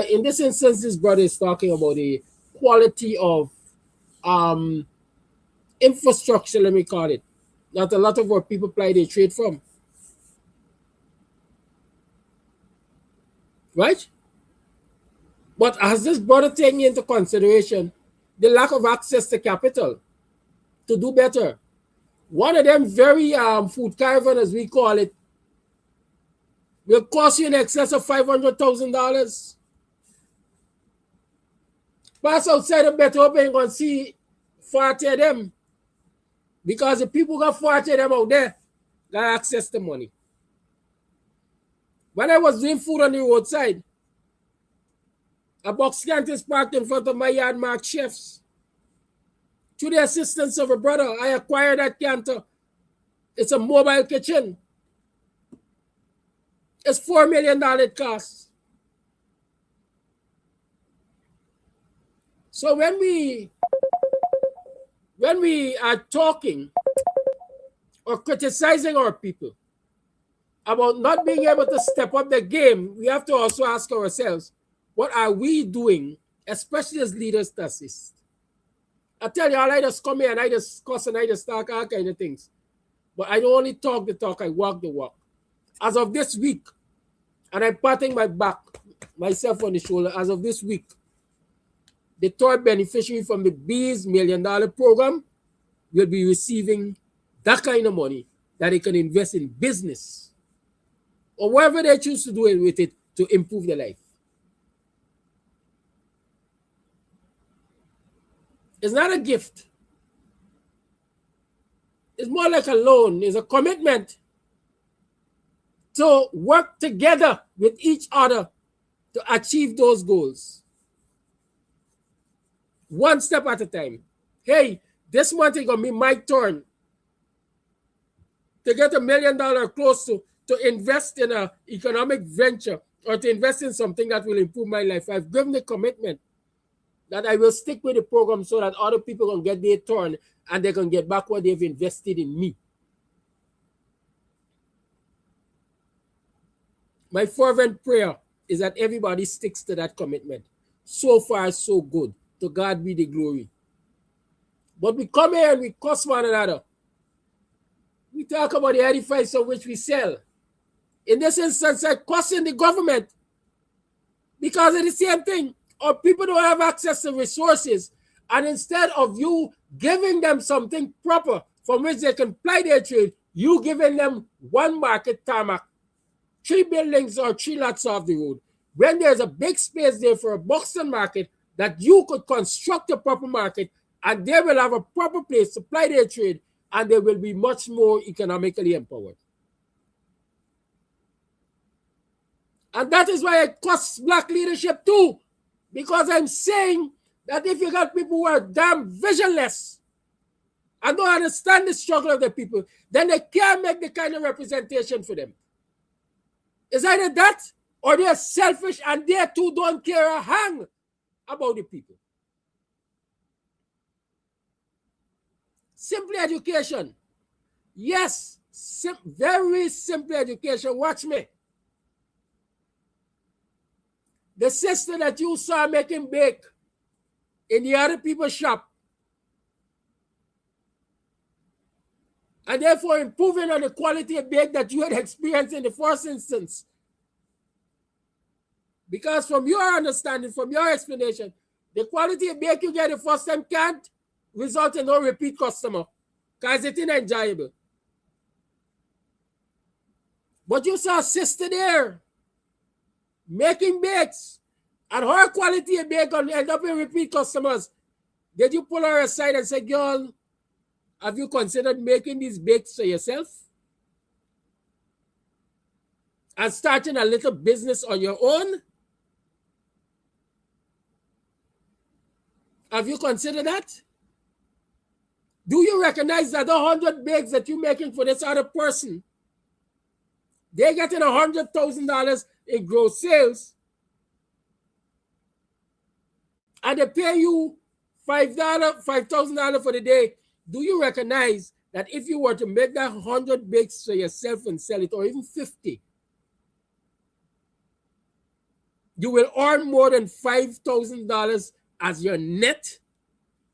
In this instance, this brother is talking about the quality of infrastructure, let me call it, that a lot of our people apply their trade from. Right? But has this brother taken into consideration the lack of access to capital to do better? One of them very food caravan, as we call it, will cost you in excess of $500,000. Pass outside a better hope ain't gonna see 40 of them. Because the people got 40 of them out there got access to money. When I was doing food on the roadside, a Buxtonian is parked in front of my yard marked chefs. Through the assistance of a brother, I acquired that canter. It's a mobile kitchen. It's $4 million it costs. So when we are talking or criticizing our people about not being able to step up the game, we have to also ask ourselves, what are we doing, especially as leaders, to assist? I tell you, I just come here and I just cuss and I just talk all kind of things. But I don't only talk the talk, I walk the walk. As of this week, and I'm patting my back, myself on the shoulder, as of this week, the third beneficiary from the B's $1 Million program will be receiving that kind of money that they can invest in business or whatever they choose to do with it to improve their life. It's not a gift. It's more like a loan. It's a commitment to work together with each other to achieve those goals. One step at a time. Hey, this month is going to be my turn to get $1 million close to invest in an economic venture or to invest in something that will improve my life. I've given the commitment that I will stick with the program so that other people can get their turn and they can get back what they've invested in me. My fervent prayer is that everybody sticks to that commitment. So far, so good. To God be the glory. But we come here and we cuss one another. We talk about the edifice of which we sell. In this instance, I'm cussing the government because of the same thing. Or people don't have access to resources. And instead of you giving them something proper from which they can ply their trade, you giving them one market tarmac, 3 buildings or 3 lots off the road. When there's a big space there for a Buxton market that you could construct a proper market and they will have a proper place to ply their trade and they will be much more economically empowered. And that is why I cuss black leadership too. Because I'm saying that if you got people who are damn visionless and don't understand the struggle of the people, then they can't make the kind of representation for them. It's either that or they're selfish and they too don't care a hang about the people. Simple education. Yes, very simple education. Watch me. The sister that you saw making bake in the other people's shop and therefore improving on the quality of bake that you had experienced in the first instance. Because from your understanding, from your explanation, the quality of bake you get the first time can't result in no repeat customer because it's unenjoyable. But you saw a sister there making bakes and her quality of bake will end up in repeat customers. Did you pull her aside and say, girl, have you considered making these bakes for yourself? And starting a little business on your own? Have you considered that? Do you recognize that the 100 bakes that you're making for this other person, they're getting $100,000 in gross sales, and they pay you $5,000 for the day? Do you recognize that if you were to make that 100 bakes for yourself and sell it, or even 50, you will earn more than $5,000 as your net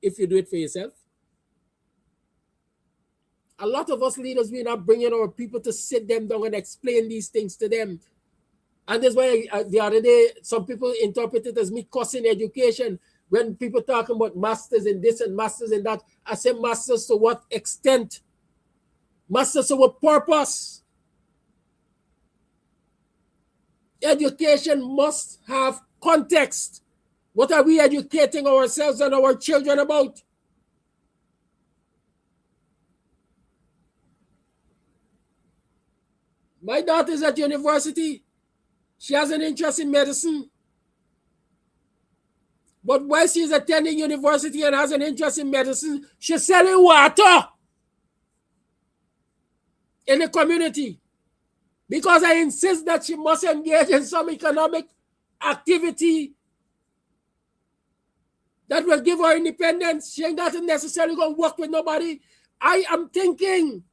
if you do it for yourself? A lot of us leaders, we're not bringing our people to sit them down and explain these things to them. And that's why the other day, some people interpret it as me cussing education. When people talking about masters in this and masters in that, I say masters to what extent? Must have a purpose. Education must have context. What are we educating ourselves and our children about? My daughter is at university. She has an interest in medicine. But while she's attending university and has an interest in medicine, she's selling water in the community. Because I insist that she must engage in some economic activity that will give her independence. She ain't got to necessarily go work with nobody. I am thinking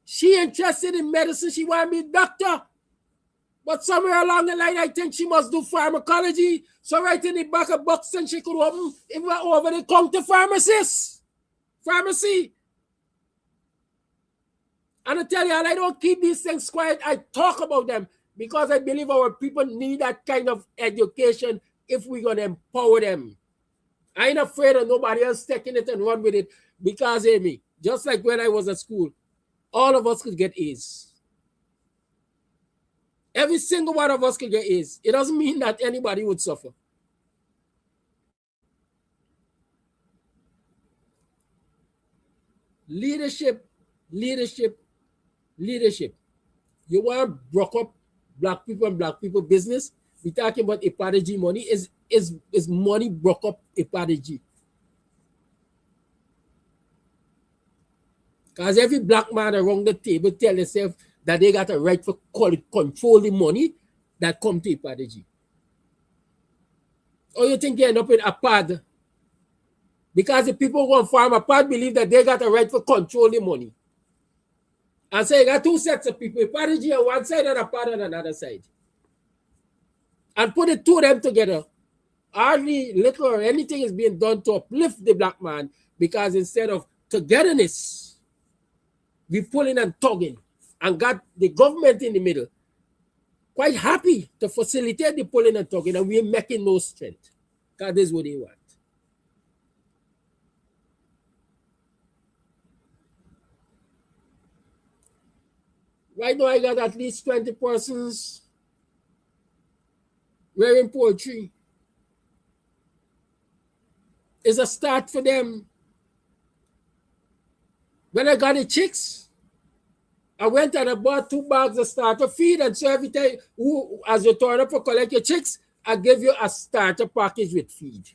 she interested in medicine. She want to be a doctor. But somewhere along the line, I think she must do pharmacology. So right in the back of Buxton, she could open over the counter pharmacy. And I tell you, and I don't keep these things quiet. I talk about them because I believe our people need that kind of education if we're going to empower them. I ain't afraid of nobody else taking it and run with it because, Amy, just like when I was at school, all of us could get A's. Every single one of us could get A's. It doesn't mean that anybody would suffer. Leadership. You want to broke up black people and black people business? We're talking about apology money. Is money broke up apology? Because every black man around the table tell themselves that they got a right to control the money that come to apology. Or you think you end up in a pad? Because the people who want farm a pad believe that they got a right to control the money. And so you got two sets of people, apology on one side and a pad on another side. And put the two of them together. Hardly little or anything is being done to uplift the black man, because instead of togetherness, we pulling and tugging and got the government in the middle quite happy to facilitate the pulling and tugging, and we're making no strength because this is what they want. Right now I got at least 20 persons wearing poetry. It's a start for them. When I got the chicks, I went and I bought 2 bags of starter feed, and so every time, as you turn up for collect your chicks, I give you a starter package with feed.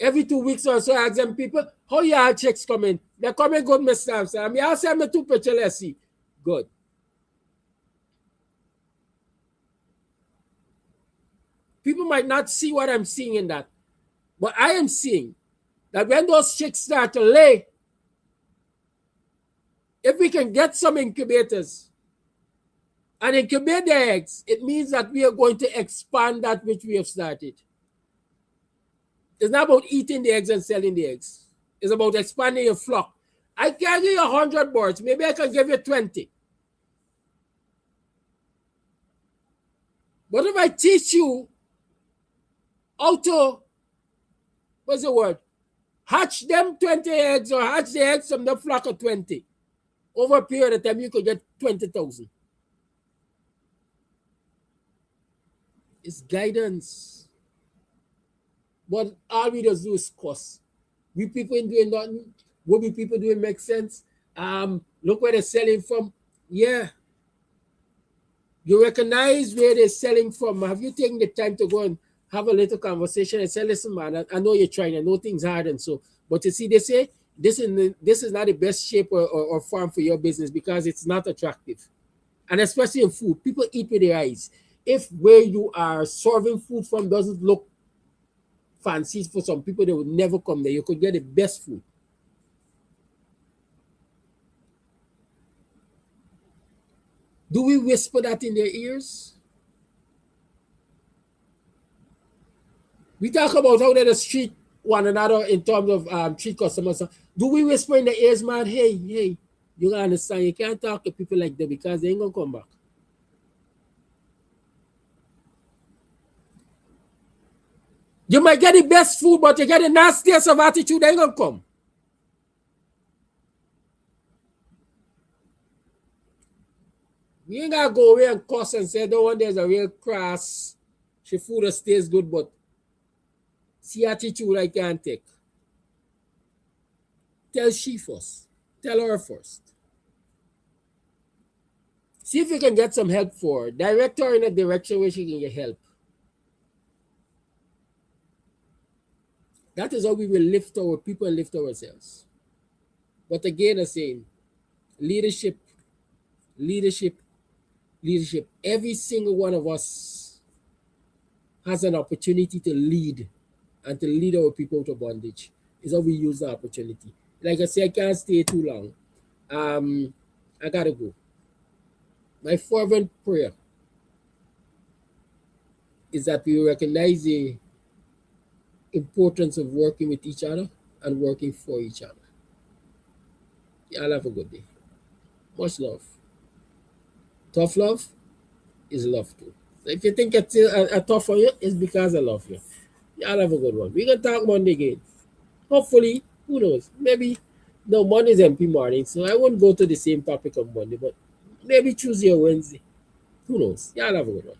Every 2 weeks or so, I ask them people, how your chicks coming? They're coming good, Mr. Amster. I mean, I'll send me 2 pictures, let's see. Good. People might not see what I'm seeing in that, but I am seeing that when those chicks start to lay, if we can get some incubators and incubate the eggs, it means that we are going to expand that which we have started. It's not about eating the eggs and selling the eggs. It's about expanding your flock. I can give you 100 birds. Maybe I can give you 20. But if I teach you how to, what's the word? Hatch them 20 eggs, or hatch the eggs from the flock of 20. Over a period of time, you could get 20,000. It's guidance. But all we just do is cost. We people ain't doing nothing. What we people doing makes sense. Look where they're selling from. Yeah. You recognize where they're selling from. Have you taken the time to go and have a little conversation and say, listen, man, I know you're trying. I know things hard and so. But you see, they say, this is not the best shape or form for your business because it's not attractive. And especially in food, people eat with their eyes. If where you are serving food from doesn't look fancy for some people, they would never come there. You could get the best food. Do we whisper that in their ears? We talk about how they treat one another in terms of treat customers. Do we whisper in the ears, man, hey, you gotta understand, you can't talk to people like that because they ain't gonna come back. You might get the best food, but you get the nastiest of attitude, they ain't gonna come. We ain't gotta go away and cuss and say, no one there's a real crass. She food stays good, but see attitude I can't take. Tell she first. Tell her first. See if you can get some help for her. Direct her in a direction where she can get help. That is how we will lift our people and lift ourselves. But again, I'm saying, leadership. Every single one of us has an opportunity to lead and to lead our people out of bondage. Is how we use the opportunity. Like I said, I can't stay too long. I gotta go. My fervent prayer is that we recognize the importance of working with each other and working for each other. Y'all have a good day. Much love. Tough love is love too. So if you think it's a tough for you, it's because I love you. Y'all have a good one. We're gonna talk Monday again. Hopefully, who knows? Maybe no, Monday's MP morning, so I won't go to the same topic on Monday, but maybe Tuesday or Wednesday. Who knows? Y'all have a good one.